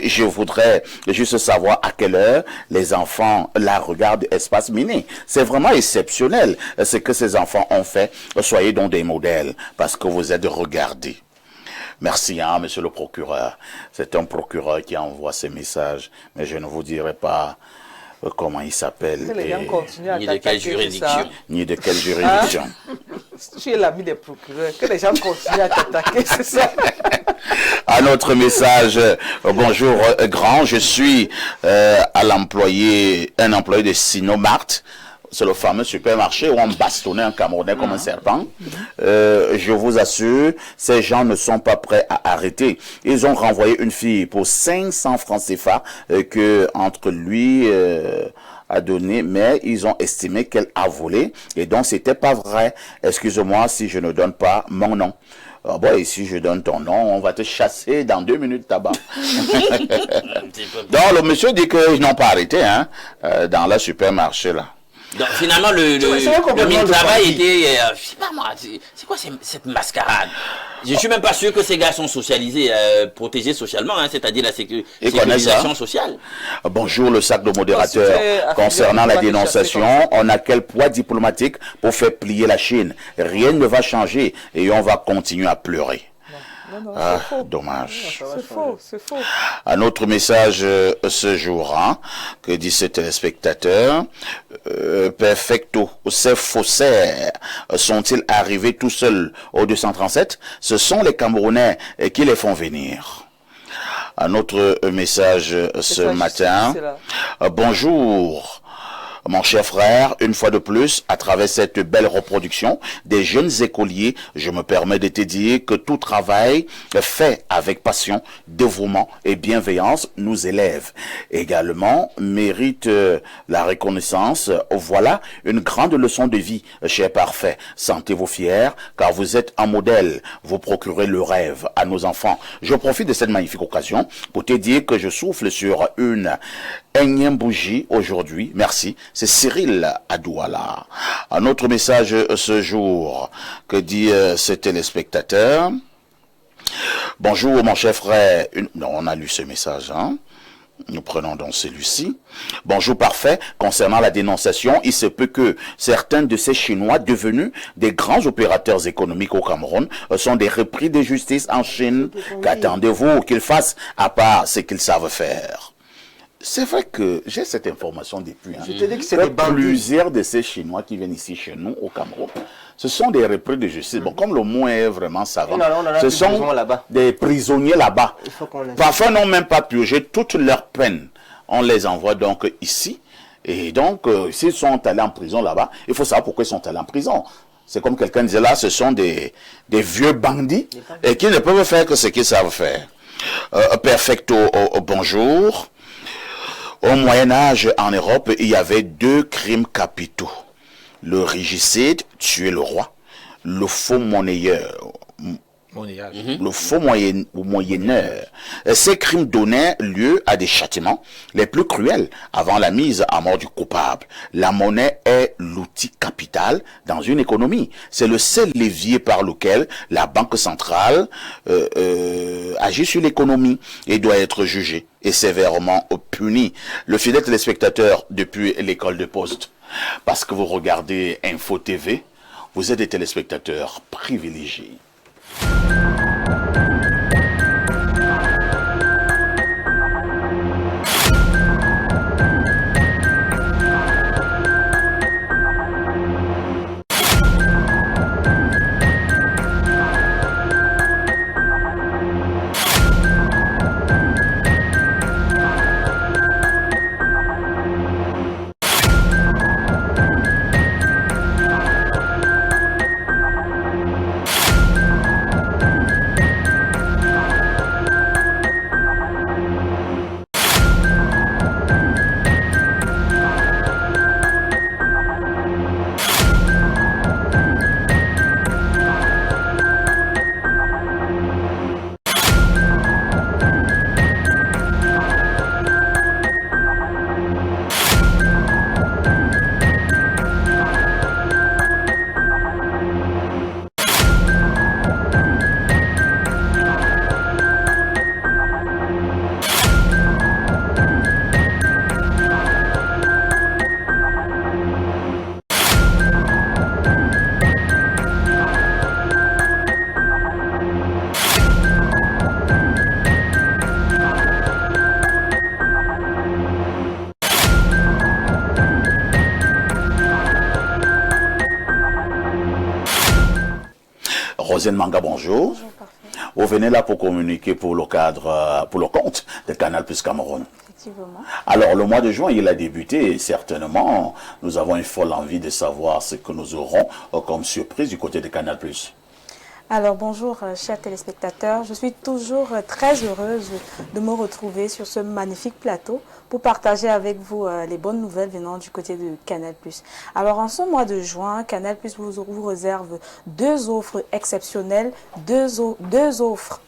Je voudrais juste savoir à quelle heure les enfants la regardent Espace Miné. C'est vraiment exceptionnel ce que ces enfants ont fait. Soyez donc des modèles parce que vous êtes regardés. Merci, monsieur le procureur. C'est un procureur qui envoie ces messages, mais je ne vous dirai pas comment il s'appelle. Ni de quelle juridiction. Ni de quelle juridiction. Tu es l'ami des procureurs. Que les gens continuent à t'attaquer, c'est ça. Un autre message. Bonjour, grand. Je suis un employé de Sinomart. C'est le fameux supermarché où on bastonnait un Camerounais comme un serpent. Je vous assure, ces gens ne sont pas prêts à arrêter. Ils ont renvoyé une fille pour 500 francs CFA que entre lui a donné, mais ils ont estimé qu'elle a volé et donc c'était pas vrai. Excuse-moi si je ne donne pas mon nom. Ah bon, et si je donne ton nom, on va te chasser dans 2 minutes tabac. Donc le monsieur dit qu'ils n'ont pas arrêté dans le supermarché là. Donc finalement le travail était, je sais pas moi, c'est quoi cette mascarade? Je suis même pas sûr que ces gars sont socialisés, protégés socialement, c'est-à-dire la sécurisation sociale. Bonjour le sac de modérateur. Concernant la dénonciation, on a quel poids diplomatique pour faire plier la Chine? Rien ne va changer et on va continuer à pleurer. Non, dommage. C'est faux. Un autre message ce jour, que dit ce téléspectateur. Perfecto, ces faussaires sont-ils arrivés tout seuls au 237? Ce sont les Camerounais qui les font venir. Un autre message ce matin. Bonjour. Mon cher frère, une fois de plus, à travers cette belle reproduction des jeunes écoliers, je me permets de te dire que tout travail fait avec passion, dévouement et bienveillance nous élève. Également, mérite la reconnaissance. Voilà une grande leçon de vie, cher parfait. Sentez-vous fiers, car vous êtes un modèle. Vous procurez le rêve à nos enfants. Je profite de cette magnifique occasion pour te dire que je souffle sur une énième bougie aujourd'hui. Merci. C'est Cyril à Douala. Un autre message ce jour. Que dit ce téléspectateur? Bonjour mon cher frère. Non, on a lu ce message, hein? Nous prenons donc celui-ci. Bonjour parfait. Concernant la dénonciation, il se peut que certains de ces Chinois devenus des grands opérateurs économiques au Cameroun sont des repris de justice en Chine. Qu'attendez-vous qu'ils fassent à part ce qu'ils savent faire? C'est vrai que j'ai cette information depuis. Je te dis que c'est des bandits. Plusieurs de ces Chinois qui viennent ici chez nous au Cameroun, ce sont des repris de justice. Bon, comme le mot est vraiment savant, ce sont des prisonniers là-bas. Parfois, n'ont même pas purgé toute leur peine. On les envoie donc ici. Et donc, s'ils sont allés en prison là-bas, il faut savoir pourquoi ils sont allés en prison. C'est comme quelqu'un disait là, ce sont des vieux bandits et qui ne peuvent faire que ce qu'ils savent faire. Perfecto, bonjour. Au Moyen-Âge, en Europe, il y avait 2 crimes capitaux. Le régicide, tuer le roi. Le faux monnayeur. Le faux moyenneur. Ces crimes donnaient lieu à des châtiments les plus cruels avant la mise à mort du coupable. La monnaie est l'outil capital dans une économie. C'est le seul levier par lequel la banque centrale agit sur l'économie et doit être jugée et sévèrement puni. Le fidèle téléspectateur depuis l'école de poste, parce que vous regardez Info TV, vous êtes des téléspectateurs privilégiés. Rosine Manga, bonjour. Bonjour, parfait. Vous venez là pour communiquer pour le cadre, pour le compte de Canal Plus Cameroun. Effectivement. Alors, le mois de juin, il a débuté et certainement, nous avons une folle envie de savoir ce que nous aurons comme surprise du côté de Canal Plus. Alors bonjour chers téléspectateurs, je suis toujours très heureuse de me retrouver sur ce magnifique plateau pour partager avec vous les bonnes nouvelles venant du côté de Canal+. Alors en ce mois de juin, Canal+ vous réserve 2 offres exceptionnelles, deux offres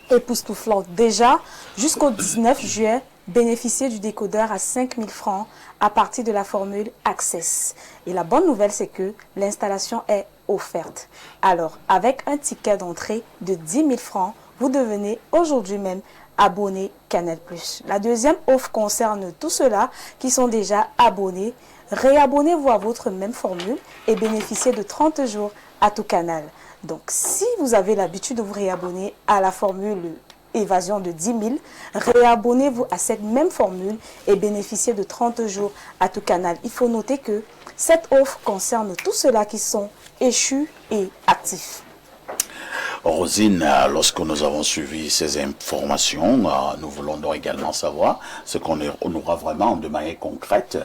époustouflantes. Déjà, jusqu'au 19 juillet, bénéficiez du décodeur à 5 000 francs à partir de la formule Access. Et la bonne nouvelle, c'est que l'installation est offerte. Alors, avec un ticket d'entrée de 10 000 francs, vous devenez aujourd'hui même abonné Canal+. La deuxième offre concerne tous ceux-là qui sont déjà abonnés. Réabonnez-vous à votre même formule et bénéficiez de 30 jours à tout canal. Donc, si vous avez l'habitude de vous réabonner à la formule évasion de 10 000, réabonnez-vous à cette même formule et bénéficiez de 30 jours à tout canal. Il faut noter que cette offre concerne tous ceux-là qui sont échus et actifs. Rosine, lorsque nous avons suivi ces informations, nous voulons donc également savoir ce qu'on aura vraiment de manière concrète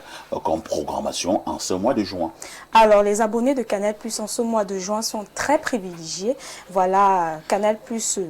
comme programmation en ce mois de juin. Alors, les abonnés de Canal+ en ce mois de juin sont très privilégiés. Voilà, Canal+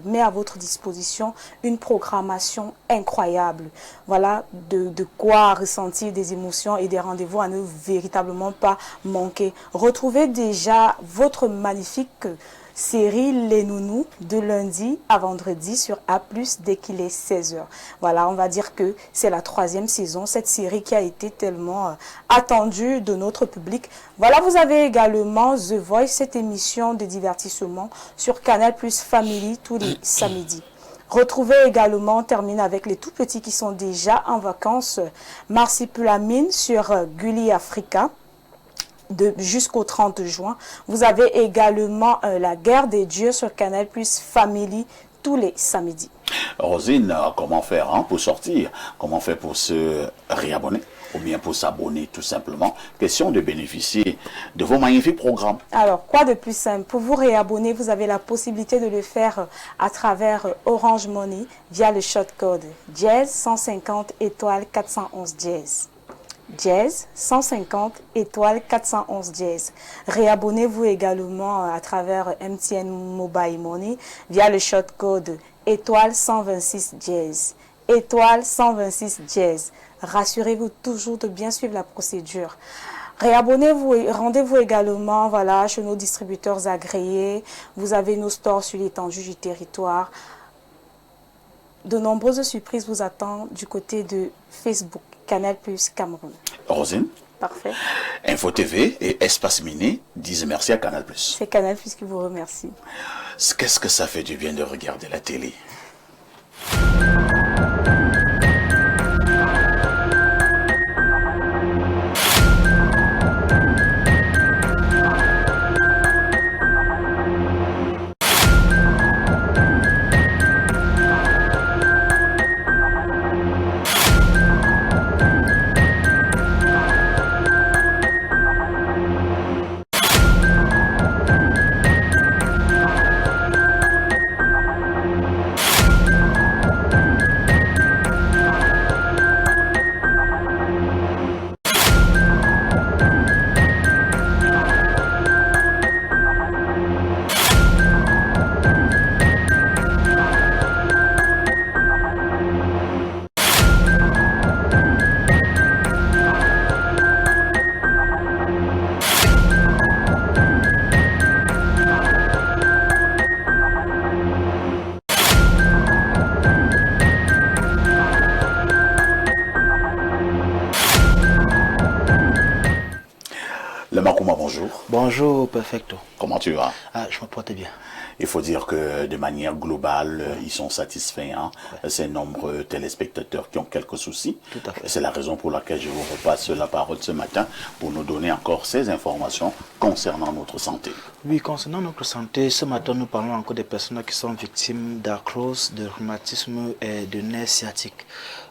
met à votre disposition une programmation incroyable. Voilà, de quoi ressentir des émotions et des rendez-vous à ne véritablement pas manquer. Retrouvez déjà votre magnifique série Les Nounous de lundi à vendredi sur A+, dès qu'il est 16h. Voilà, on va dire que c'est la 3e saison, cette série qui a été tellement attendue de notre public. Voilà, vous avez également The Voice, cette émission de divertissement sur Canal+ Family tous les samedis. Retrouvez également, on termine avec les tout petits qui sont déjà en vacances, Marsipulamine sur Gulli Africa. Jusqu'au 30 juin. Vous avez également La Guerre des Dieux sur Canal+ Family tous les samedis. Rosine, comment faire pour sortir? Comment faire pour se réabonner? Ou bien pour s'abonner tout simplement? Question de bénéficier de vos magnifiques programmes. Alors, quoi de plus simple? Pour vous réabonner, vous avez la possibilité de le faire à travers Orange Money via le shortcode Jazz 150 étoile 411 Jazz. Jazz 150 étoile 411 Jazz. Réabonnez-vous également à travers MTN Mobile Money via le shortcode étoile 126 Jazz. Étoile 126 Jazz. Rassurez-vous toujours de bien suivre la procédure. Réabonnez-vous et rendez-vous également chez nos distributeurs agréés. Vous avez nos stores sur l'étendue du territoire. De nombreuses surprises vous attendent du côté de Facebook. Canal+ Cameroun. Rosine. Parfait. Info TV et Espace Mini disent merci à Canal+. C'est Canal+ qui vous remercie. Qu'est-ce que ça fait du bien de regarder la télé? Le Makouma, bonjour. Bonjour, perfecto. Comment tu vas? Je me porte bien. Il faut dire que de manière globale, ils sont satisfaits. Ces nombreux téléspectateurs qui ont quelques soucis. Tout à fait. C'est la raison pour laquelle je vous repasse la parole ce matin pour nous donner encore ces informations concernant notre santé. Oui, concernant notre santé, ce matin, nous parlons encore des personnes qui sont victimes d'arthrose, de rhumatisme et de nerfs sciatiques.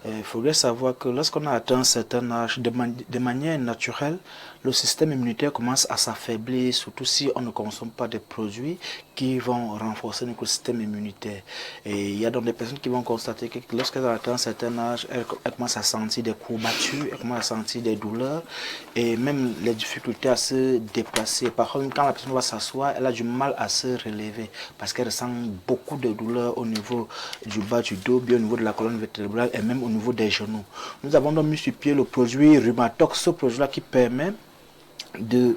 Il faudrait savoir que lorsqu'on a atteint un certain âge, de manière naturelle, le système immunitaire commence à s'affaiblir, surtout si on ne consomme pas des produits qui vont renforcer notre système immunitaire. Et il y a donc des personnes qui vont constater que lorsqu'elles ont atteint un certain âge, elles commencent à sentir des courbatures, elles commencent à sentir des douleurs et même les difficultés à se déplacer. Par contre, quand la personne va s'asseoir, elle a du mal à se relever parce qu'elle ressent beaucoup de douleurs au niveau du bas du dos, bien au niveau de la colonne vertébrale et même au niveau des genoux. Nous avons donc mis sur pied le produit Rhumatox, ce produit-là qui permet de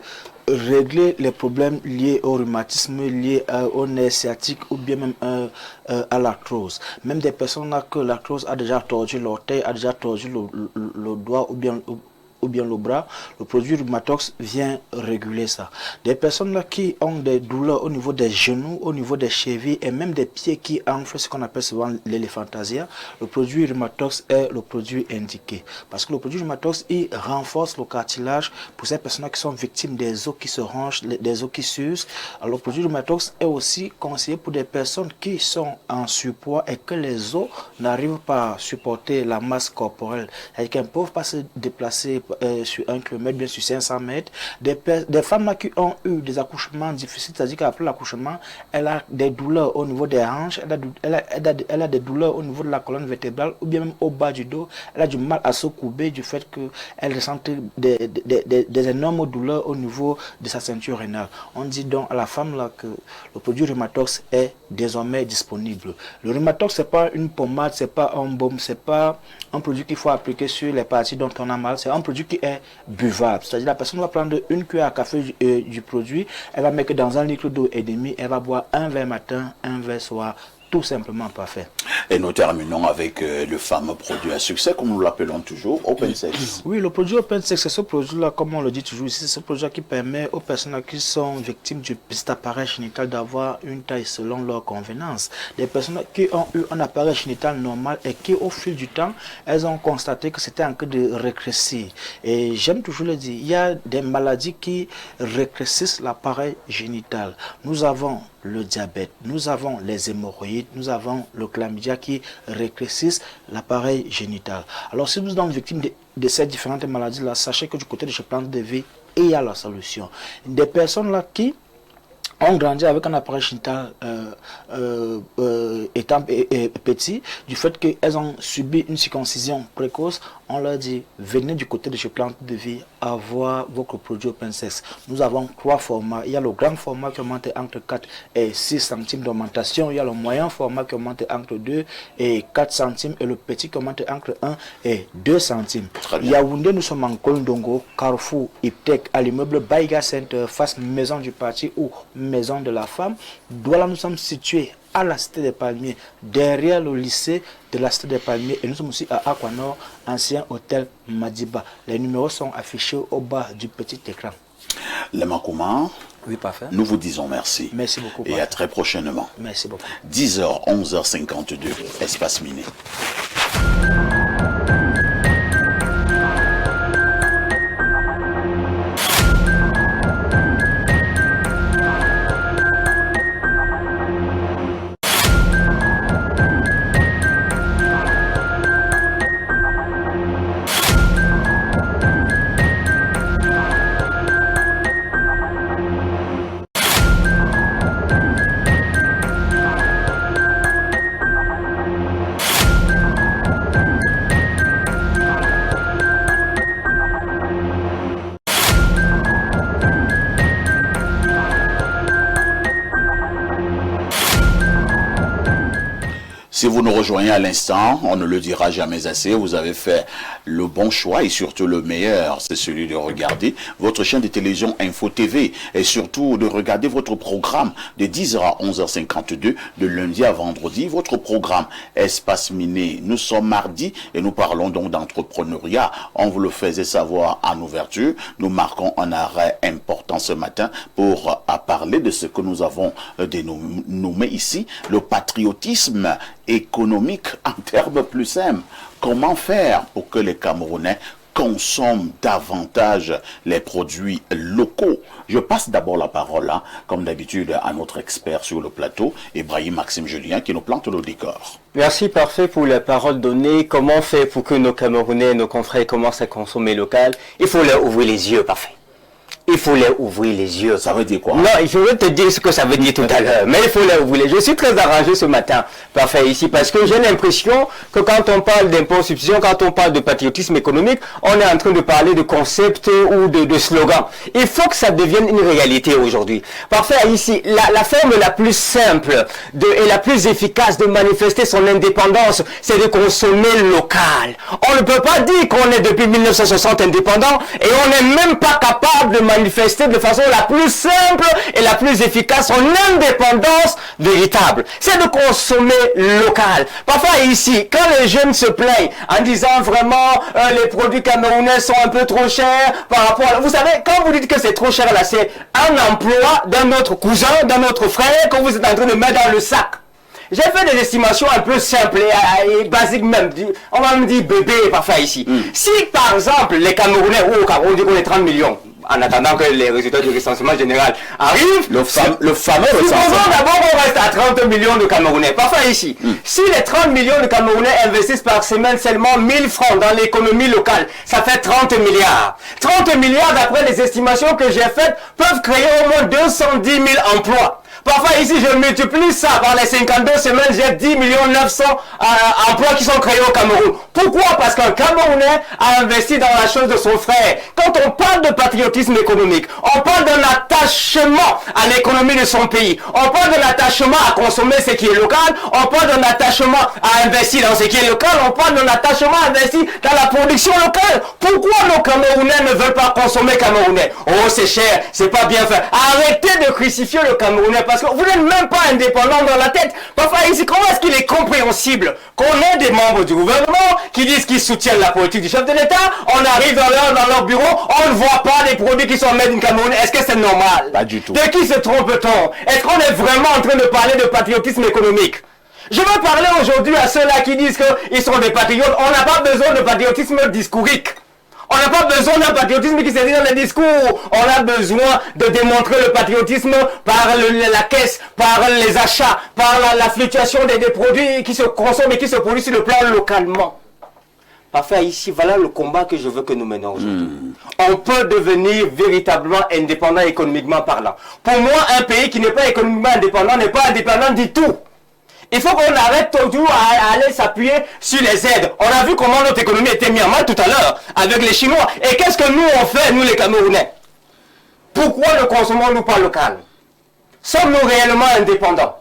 régler les problèmes liés au rhumatisme, liés au nerf sciatique ou bien même à l'arthrose. Même des personnes que l'arthrose a déjà tordu l'orteil, a déjà tordu le doigt ou bien le bras, le produit Rhumatox vient réguler ça. Des personnes là qui ont des douleurs au niveau des genoux, au niveau des chevilles et même des pieds qui enflent, ce qu'on appelle souvent l'éléphantasia, le produit Rhumatox est le produit indiqué. Parce que le produit Rhumatox, il renforce le cartilage pour ces personnes qui sont victimes des os qui se rongent, des os qui s'usent. Alors le produit Rhumatox est aussi conseillé pour des personnes qui sont en surpoids et que les os n'arrivent pas à supporter la masse corporelle et qui ne peuvent pas se déplacer sur 1 km, bien sur 500 mètres. Des femmes là qui ont eu des accouchements difficiles, c'est-à-dire qu'après l'accouchement, elle a des douleurs au niveau des hanches, elle a des douleurs au niveau de la colonne vertébrale ou bien même au bas du dos. Elle a du mal à se courber du fait qu'elle ressent des énormes douleurs au niveau de sa ceinture rénale. On dit donc à la femme là que le produit Rhumatox est désormais disponible. Le Rhumatox, c'est pas une pommade, c'est pas un baume, c'est pas un produit qu'il faut appliquer sur les parties dont on a mal, c'est un produit qui est buvable. C'est-à-dire la personne va prendre une cuillère à café du produit, elle va mettre dans un litre d'eau et demi, elle va boire un verre matin, un verre soir. Tout simplement parfait. Et nous terminons avec le fameux produit à succès, comme nous l'appelons toujours, OpenSex. Oui, le produit OpenSex, c'est ce produit-là, comme on le dit toujours ici, c'est ce produit qui permet aux personnes qui sont victimes du petit appareil génital d'avoir une taille selon leur convenance. Des personnes qui ont eu un appareil génital normal et qui, au fil du temps, elles ont constaté que c'était en train de rétrécir. Et j'aime toujours le dire, il y a des maladies qui rétrécissent l'appareil génital. Nous avons le diabète, nous avons les hémorroïdes, nous avons le chlamydia qui rétrécissent l'appareil génital. Alors si vous êtes victime de ces différentes maladies-là, sachez que du côté de chez Plante de Vie, il y a la solution. Des personnes là qui ont grandi avec un appareil génital étant petit, du fait qu'elles ont subi une circoncision précoce, on leur dit, venez du côté de chez Plante de Vie avoir votre produit OpenSex. Nous avons 3 formats. Il y a le grand format qui augmente entre 4 et 6 centimes d'augmentation. Il y a le moyen format qui augmente entre 2 et 4 centimes et le petit qui augmente entre 1 et 2 centimes. Yaoundé, nous sommes en Kolndongo, Carrefour, Iptec, à l'immeuble Baïga Center, face Maison du Parti ou Maison de la Femme. Douala, nous sommes situés à la Cité des Palmiers, derrière le lycée de la Cité des Palmiers. Et nous sommes aussi à Aquanor, ancien hôtel Madiba. Les numéros sont affichés au bas du petit écran. Les Makouma, oui, parfait. Nous vous disons merci. Merci beaucoup. Et à très prochainement. Merci beaucoup. 10h, 11h52, Espace Miné. Si vous nous rejoignez à l'instant, on ne le dira jamais assez, vous avez fait le bon choix et surtout le meilleur, c'est celui de regarder votre chaîne de télévision Info TV et surtout de regarder votre programme de 10h à 11h52 de lundi à vendredi, votre programme Espace Miné. Nous sommes mardi et nous parlons donc d'entrepreneuriat. On vous le faisait savoir en ouverture. Nous marquons un arrêt important ce matin pour parler de ce que nous avons dénommé ici, le patriotisme économique en termes plus simples. Comment faire pour que les Camerounais consomment davantage les produits locaux? Je passe d'abord la parole, comme d'habitude, à notre expert sur le plateau, Ibrahim Maxime Julien, qui nous plante le décor. Merci, parfait, pour la parole donnée. Comment faire pour que nos Camerounais, nos confrères commencent à consommer local? Il faut leur ouvrir les yeux, parfait. Il faut leur ouvrir les yeux. Ça veut dire quoi? Non, je vais te dire ce que ça veut dire tout à l'heure. Mais il faut leur ouvrir les yeux. Je suis très arrangé ce matin, parfait, ici, parce que j'ai l'impression que quand on parle d'impôt substitution, quand on parle de patriotisme économique, on est en train de parler de concepts ou de slogans. Il faut que ça devienne une réalité aujourd'hui. Parfait, ici, la forme la plus simple et la plus efficace de manifester son indépendance, c'est de consommer local. On ne peut pas dire qu'on est depuis 1960 indépendant et on n'est même pas capable de manifester de façon la plus simple et la plus efficace son indépendance véritable. C'est de consommer local. Parfois ici, quand les jeunes se plaignent en disant vraiment les produits camerounais sont un peu trop chers par rapport à... Vous savez, quand vous dites que c'est trop cher là, c'est un emploi d'un autre cousin, d'un autre frère que vous êtes en train de mettre dans le sac. J'ai fait des estimations un peu simples et basiques même. On va me dire bébé parfois ici. Si par exemple les Camerounais, on dit qu'on est 30 millions, en attendant que les résultats du recensement général arrivent. Le fameux recensement. D'abord, on reste à 30 millions de Camerounais. Parfois ici, si les 30 millions de Camerounais investissent par semaine seulement 1000 francs dans l'économie locale, ça fait 30 milliards. 30 milliards, d'après les estimations que j'ai faites, peuvent créer au moins 210 000 emplois. Parfois ici, je multiplie ça par les 52 semaines, j'ai 10 900 emplois qui sont créés au Cameroun. Pourquoi? Parce qu'un Camerounais a investi dans la chose de son frère. Quand on parle de patriotisme économique, on parle d'un attachement à l'économie de son pays. On parle d'un attachement à consommer ce qui est local. On parle d'un attachement à investir dans ce qui est local. On parle d'un attachement à investir dans la production locale. Pourquoi nos Camerounais ne veulent pas consommer camerounais? Oh, c'est cher, c'est pas bien fait. Arrêtez de crucifier le Camerounais parce que vous n'êtes même pas indépendant dans la tête. Parfois ici, comment est-ce qu'il est compréhensible qu'on ait des membres du gouvernement qui disent qu'ils soutiennent la politique du chef de l'État, on arrive dans leur bureau, on ne voit pas les produits qui sont made in Cameroun. Est-ce que c'est normal? Pas du tout. De qui se trompe-t-on? Est-ce qu'on est vraiment en train de parler de patriotisme économique? Je veux parler aujourd'hui à ceux-là qui disent qu'ils sont des patriotes. On n'a pas besoin de patriotisme discourique. On n'a pas besoin d'un patriotisme qui se dit dans les discours. On a besoin de démontrer le patriotisme par la caisse, par les achats, par la fluctuation des produits qui se consomment et qui se produisent sur le plan localement. Parfait, ici, voilà le combat que je veux que nous menons aujourd'hui. On peut devenir véritablement indépendant économiquement parlant. Pour moi, un pays qui n'est pas économiquement indépendant n'est pas indépendant du tout. Il faut qu'on arrête toujours à aller s'appuyer sur les aides. On a vu comment notre économie était mise en mal tout à l'heure avec les Chinois. Et qu'est-ce que nous on fait, nous les Camerounais? Pourquoi ne consommons-nous pas local? Sommes-nous réellement indépendants?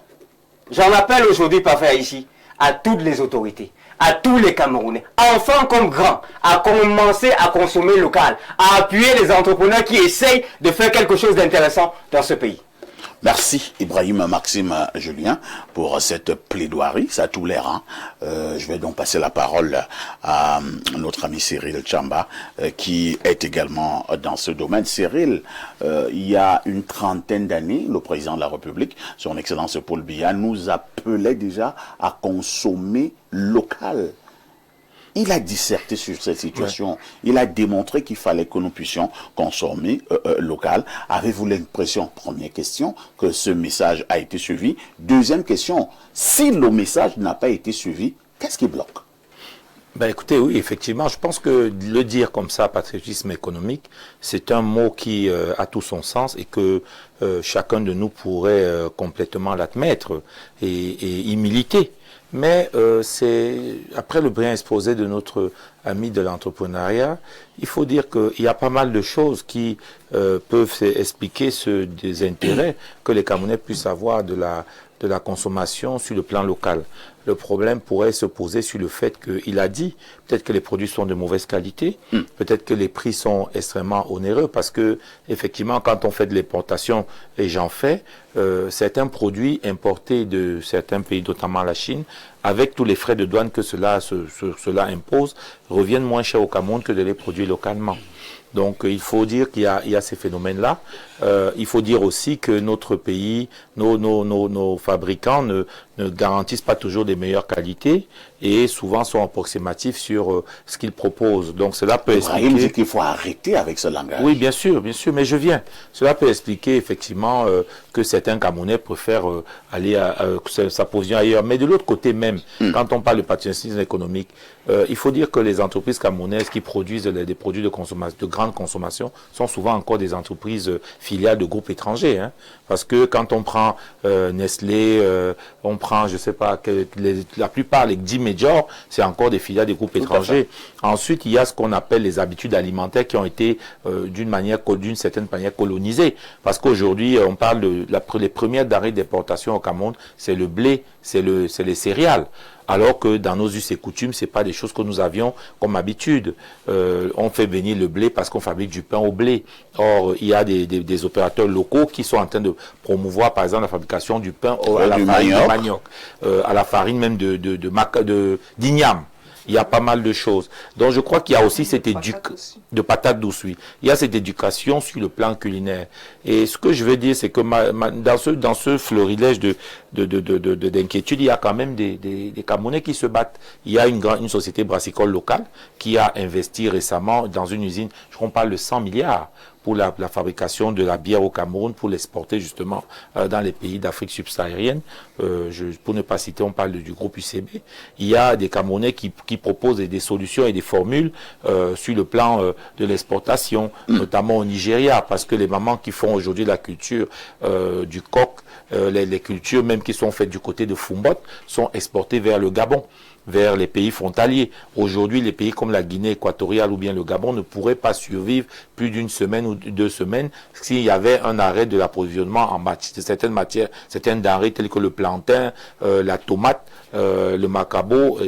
J'en appelle aujourd'hui, parfait ici, à toutes les autorités, à tous les Camerounais, enfants comme grands, à commencer à consommer local, à appuyer les entrepreneurs qui essayent de faire quelque chose d'intéressant dans ce pays. Merci Ibrahim Maxime Julien pour cette plaidoirie, ça a tout l'air. Hein. Je vais donc passer la parole à notre ami Cyril Tchamba qui est également dans ce domaine. Cyril, il y a une trentaine d'années, le président de la République, son Excellence Paul Biya, nous appelait déjà à consommer local. Il a disserté sur cette situation. Ouais. Il a démontré qu'il fallait que nous puissions consommer local. Avez-vous l'impression, première question, que ce message a été suivi? Deuxième question, si le message n'a pas été suivi, qu'est-ce qui bloque? Ben écoutez, oui, effectivement, je pense que le dire comme ça, patriotisme économique, c'est un mot qui a tout son sens et que chacun de nous pourrait complètement l'admettre et y militer. Mais c'est après le brillant exposé de notre ami de l'entrepreneuriat, il faut dire qu'il y a pas mal de choses qui peuvent expliquer ce désintérêt que les Camerounais puissent avoir de la consommation sur le plan local. Le problème pourrait se poser sur le fait qu'il a dit, peut-être que les produits sont de mauvaise qualité, peut-être que les prix sont extrêmement onéreux, parce que effectivement, quand on fait de l'importation, et j'en fais, certains produits importés de certains pays, notamment la Chine, avec tous les frais de douane que cela impose, reviennent moins chers au Cameroun que de les produire localement. Donc il faut dire qu'il y a ces phénomènes-là. Il faut dire aussi que notre pays, nos fabricants ne garantissent pas toujours des meilleures qualités et souvent sont approximatifs sur ce qu'ils proposent. Donc cela peut expliquer... Ibrahim dit qu'il faut arrêter avec ce langage. Oui, bien sûr, mais je viens. Cela peut expliquer effectivement que certains Camerounais préfèrent aller à sa position ailleurs. Mais de l'autre côté même, quand on parle de patriotisme économique, il faut dire que les entreprises camerounaises qui produisent des produits de grande consommation sont souvent encore des entreprises filiales de groupes étrangers. Hein, parce que quand on prend Nestlé, on prend, je sais pas, la plupart, les 10 majors, c'est encore des filiales des groupes étrangers. Ensuite, il y a ce qu'on appelle les habitudes alimentaires qui ont été d'une certaine manière colonisées. Parce qu'aujourd'hui, on parle de les premières denrées d'importation au Cameroun, c'est le blé, c'est les céréales. Alors que dans nos us et coutumes, c'est pas des choses que nous avions comme habitude. On fait venir le blé parce qu'on fabrique du pain au blé. Or, il y a des opérateurs locaux qui sont en train de promouvoir, par exemple, la fabrication du pain à la farine de manioc, à la farine même d'igname. Il y a pas mal de choses. Donc je crois qu'il y a aussi cette éducation de patates douces, oui. Il y a cette éducation sur le plan culinaire. Et ce que je veux dire, c'est que dans ce florilège d'inquiétude, il y a quand même des Camerounais qui se battent. Il y a une société brassicole locale qui a investi récemment dans une usine, je crois qu'on parle de 100 milliards, pour la fabrication de la bière au Cameroun, pour l'exporter justement dans les pays d'Afrique subsaharienne. Pour ne pas citer, on parle du groupe UCB. Il y a des Camerounais qui proposent des solutions et des formules sur le plan de l'exportation, notamment au Nigeria, parce que les mamans qui font aujourd'hui la culture du coq, les cultures même qui sont faites du côté de Fumbot, sont exportées vers le Gabon, vers les pays frontaliers. Aujourd'hui, les pays comme la Guinée équatoriale ou bien le Gabon ne pourraient pas survivre plus d'une semaine ou 2 semaines s'il y avait un arrêt de l'approvisionnement en certaines matières, certaines denrées telles que le plantain, la tomate, le macabo,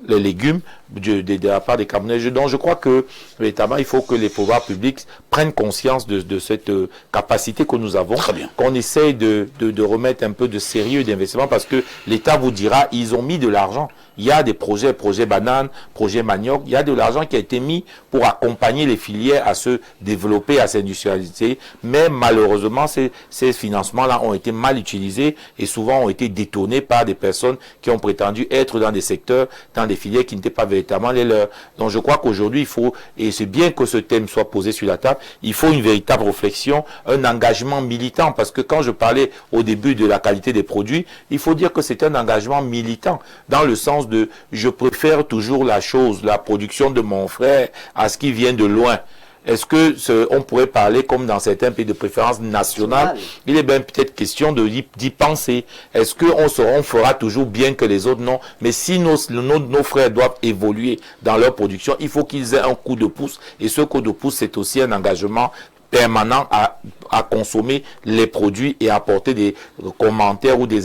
les légumes de la part des Camerounais. Donc je crois que notamment il faut que les pouvoirs publics prennent conscience de cette capacité que nous avons, qu'on essaye de remettre un peu de sérieux d'investissement, parce que l'État vous dira, ils ont mis de l'argent. Il y a des projets bananes, projets manioc, il y a de l'argent qui a été mis pour accompagner les filières à se développer, à s'industrialiser, mais malheureusement ces financements-là ont été mal utilisés et souvent ont été détournés par des personnes qui ont prétendu être dans des secteurs, dans des filières qui n'étaient pas véritablement les leurs. Donc je crois qu'aujourd'hui il faut, et c'est bien que ce thème soit posé sur la table, il faut une véritable réflexion, un engagement militant, parce que quand je parlais au début de la qualité des produits, il faut dire que c'est un engagement militant, dans le sens de je préfère toujours la production de mon frère à ce qui vient de loin. Est-ce que on pourrait parler comme dans certains pays de préférence nationale? Il est bien peut-être question d'y penser. Est-ce qu'on fera toujours bien que les autres? Non. Mais si nos frères doivent évoluer dans leur production, il faut qu'ils aient un coup de pouce. Et ce coup de pouce, c'est aussi un engagement permanent à consommer les produits et apporter des commentaires ou des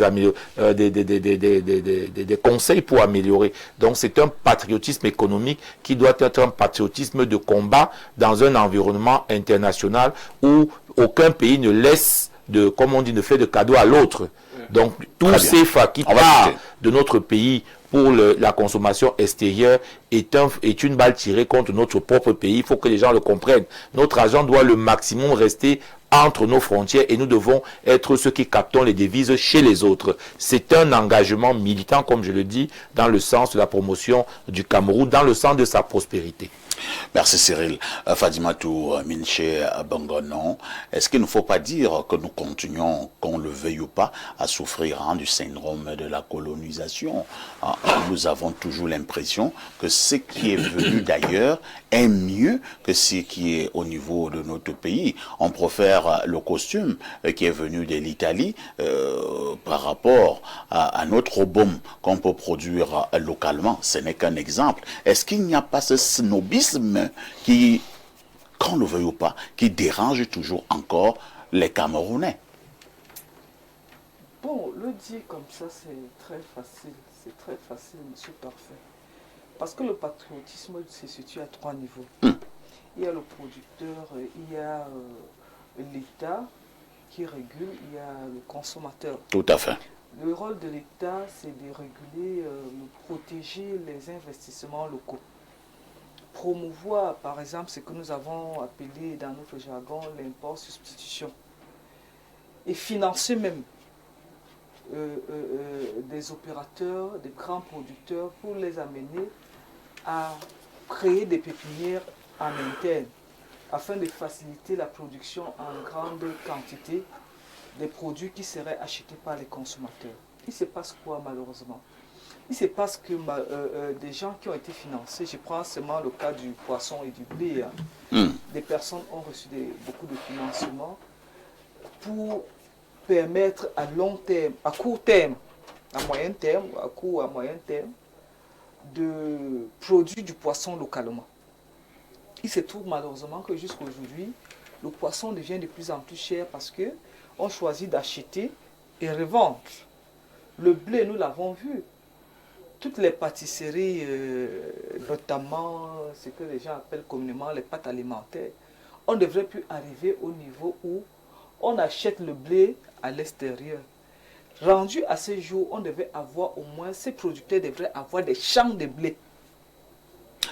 conseils pour améliorer. Donc c'est un patriotisme économique qui doit être un patriotisme de combat dans un environnement international où aucun pays ne laisse comme on dit, ne fait de cadeau à l'autre. Donc tous ces qui partent de notre pays pour la consommation extérieure est une balle tirée contre notre propre pays. Il faut que les gens le comprennent. Notre argent doit le maximum rester entre nos frontières et nous devons être ceux qui captons les devises chez les autres. C'est un engagement militant, comme je le dis, dans le sens de la promotion du Cameroun, dans le sens de sa prospérité. Merci Cyril. Fadimatou Minche Bangonon, est-ce qu'il ne faut pas dire que nous continuons, qu'on le veuille ou pas, à souffrir du syndrome de la colonisation? Nous avons toujours l'impression que ce qui est venu d'ailleurs est mieux que ce qui est au niveau de notre pays. On préfère le costume qui est venu de l'Italie par rapport à notre baume qu'on peut produire localement. Ce n'est qu'un exemple. Est-ce qu'il n'y a pas ce snobisme qui, qu'on le veuille ou pas, qui dérange toujours encore les Camerounais? Bon, le dire comme ça, c'est très facile. C'est très facile, monsieur Parfait. Parce que le patriotisme se situe à 3 niveaux. Il y a le producteur, il y a l'État qui régule, il y a le consommateur. Tout à fait. Le rôle de l'État, c'est de réguler, de protéger les investissements locaux. Promouvoir, par exemple, ce que nous avons appelé dans notre jargon l'import-substitution. Et financer même des opérateurs, des grands producteurs pour les amener à créer des pépinières en interne afin de faciliter la production en grande quantité des produits qui seraient achetés par les consommateurs. Il se passe quoi malheureusement? Il se passe que des gens qui ont été financés, je prends seulement le cas du poisson et du blé, des personnes ont reçu beaucoup de financements pour permettre à long terme, à court terme, à moyen terme, à court, à moyen terme, de produire du poisson localement. Il se trouve malheureusement que jusqu'à aujourd'hui, le poisson devient de plus en plus cher parce qu'on choisit d'acheter et revendre. Le blé, nous l'avons vu. Toutes les pâtisseries, notamment ce que les gens appellent communément les pâtes alimentaires, on ne devrait plus arriver au niveau où on achète le blé à l'extérieur. Rendu à ce jour, on devait avoir au moins, ces producteurs devraient avoir des champs de blé.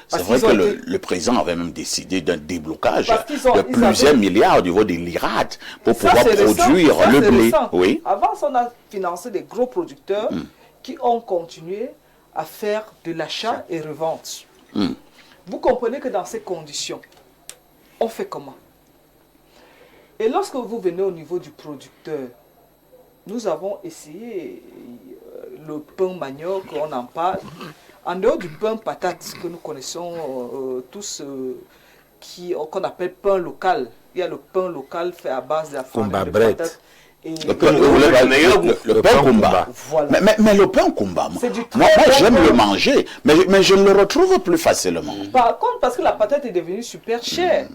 C'est vrai que le président avait même décidé d'un déblocage de plusieurs milliards au niveau des l'IRAD pour pouvoir produire le blé. Oui. Avant, on a financé des gros producteurs qui ont continué à faire de l'achat et revente. Vous comprenez que dans ces conditions, on fait comment? Et lorsque vous venez au niveau du producteur, nous avons essayé le pain manioc, on en parle. En dehors du pain patate que nous connaissons tous, qu'on appelle pain local, il y a le pain local fait à base de la farine de patate. Le pain Kumba. Voilà. Mais le pain Kumba, moi j'aime le manger, mais je ne le retrouve plus facilement. Par contre, parce que la patate est devenue super chère.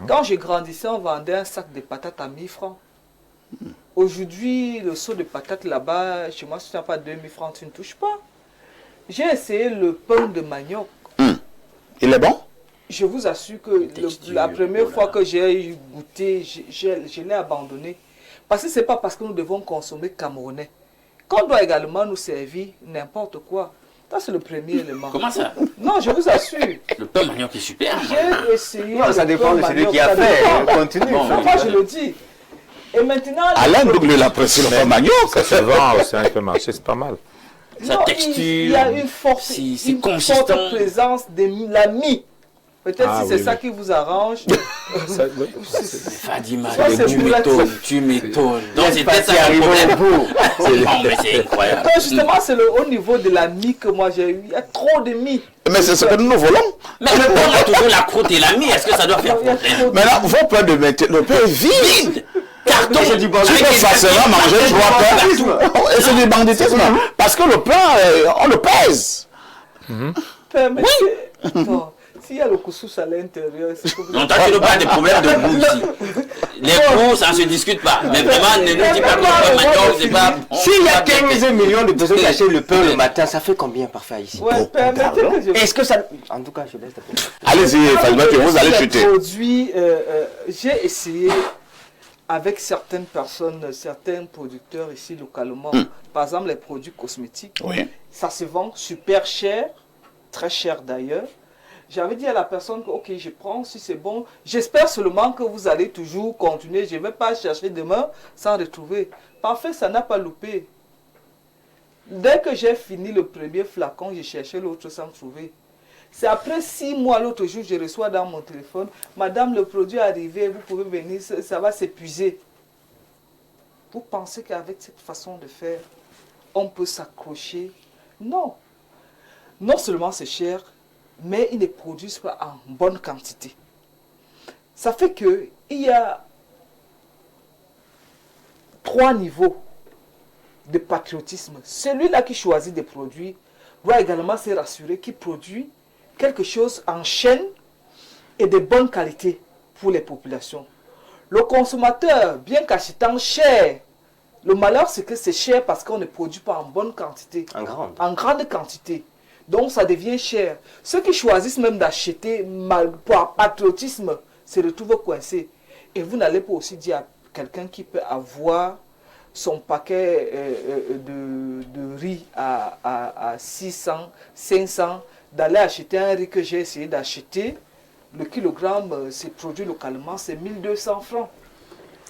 Quand j'ai grandissé, on vendait un sac de patates à 1000 francs. Aujourd'hui, le seau de patates là-bas, chez moi, si tu n'as pas 2000 francs, tu ne touches pas. J'ai essayé le pain de manioc. Il est bon? Je vous assure que la première fois que j'ai goûté, je l'ai abandonné. Parce que ce n'est pas parce que nous devons consommer camerounais qu'on doit également nous servir n'importe quoi. Ça, c'est le premier élément. Comment ça? Non, je vous assure. Le pain manioc est super. J'ai essayé. Non, ça dépend de celui qui a fait. Continue. Moi, je le dis. Et maintenant... Alain double l'apprécie le pain manioc. Ça se vend aussi un peu marché, c'est pas mal. Sa texture, il y a une forte présence de la mie. Peut-être si c'est ça qui vous arrange. Fadima, tu m'étonnes. Donc c'est peut-être ça qui arrive au bout. Mais c'est incroyable. Justement, c'est au niveau de la mie que moi j'ai eu. Il y a trop de mie. Mais c'est ce que nous voulons. Mais le pain a toujours la croûte et la mie. Est-ce que ça doit faire problème? Maintenant, vos plats de maintenant, le pain est vide. Carton, tu peux facilement manger 3 pains. Et c'est du banditisme. Parce que le pain, on le pèse. Oui. S'il y a le couscous à l'intérieur, c'est comme... Non, toi tu nous parles des problèmes de goût ici. Les goûts, ça ne se discute pas. Mais vraiment, ne nous dis pas que le pain manioc, c'est pas... S'il y a 15 millions de personnes qui achètent le pain le matin, ça fait combien parfait ici? Est-ce que ça... En tout cas, je laisse la... Allez-y, Fadima, vous allez chuter. J'ai essayé avec certaines personnes, certains producteurs ici localement, par exemple les produits cosmétiques, ça se vend super cher, très cher d'ailleurs. J'avais dit à la personne que, ok, je prends, si c'est bon. J'espère seulement que vous allez toujours continuer. Je ne vais pas chercher demain sans retrouver. Parfait, ça n'a pas loupé. Dès que j'ai fini le premier flacon, j'ai cherché l'autre sans trouver. C'est après 6 mois, l'autre jour, je reçois dans mon téléphone, Madame, le produit est arrivé, vous pouvez venir, ça va s'épuiser. Vous pensez qu'avec cette façon de faire, on peut s'accrocher? Non. Non seulement c'est cher, mais ils ne produisent pas en bonne quantité. Ça fait qu'il y a 3 niveaux de patriotisme. Celui-là qui choisit des produits doit également se rassurer qu'il produit quelque chose en chaîne et de bonne qualité pour les populations. Le consommateur, bien qu'achetant cher, le malheur c'est que c'est cher parce qu'on ne produit pas en bonne quantité. En grande quantité. Donc ça devient cher. Ceux qui choisissent même d'acheter par patriotisme se retrouvent coincés. Et vous n'allez pas aussi dire à quelqu'un qui peut avoir son paquet de riz à 600, 500, d'aller acheter un riz que j'ai essayé d'acheter. Le kilogramme, c'est produit localement, c'est 1200 francs.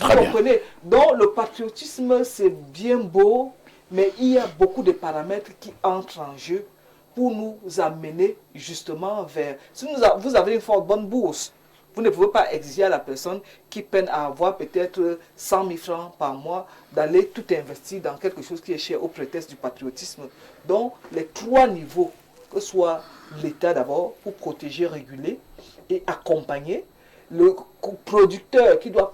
Vous comprenez? Donc le patriotisme, c'est bien beau, mais il y a beaucoup de paramètres qui entrent en jeu pour nous amener justement vers... Si vous avez une forte bonne bourse, vous ne pouvez pas exiger à la personne qui peine à avoir peut-être 100 000 francs par mois d'aller tout investir dans quelque chose qui est cher au prétexte du patriotisme. Donc les 3 niveaux, que ce soit l'État d'abord pour protéger, réguler et accompagner, le producteur qui doit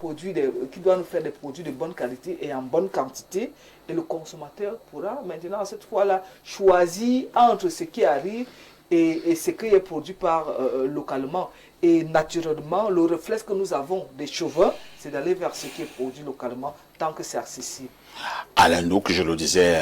nous faire des produits de bonne qualité et en bonne quantité, et le consommateur pourra maintenant, cette fois-là, choisir entre ce qui arrive et ce qui est produit localement. Et naturellement, le réflexe que nous avons des chauvins, c'est d'aller vers ce qui est produit localement, tant que c'est accessible. Alain Nouk, je le disais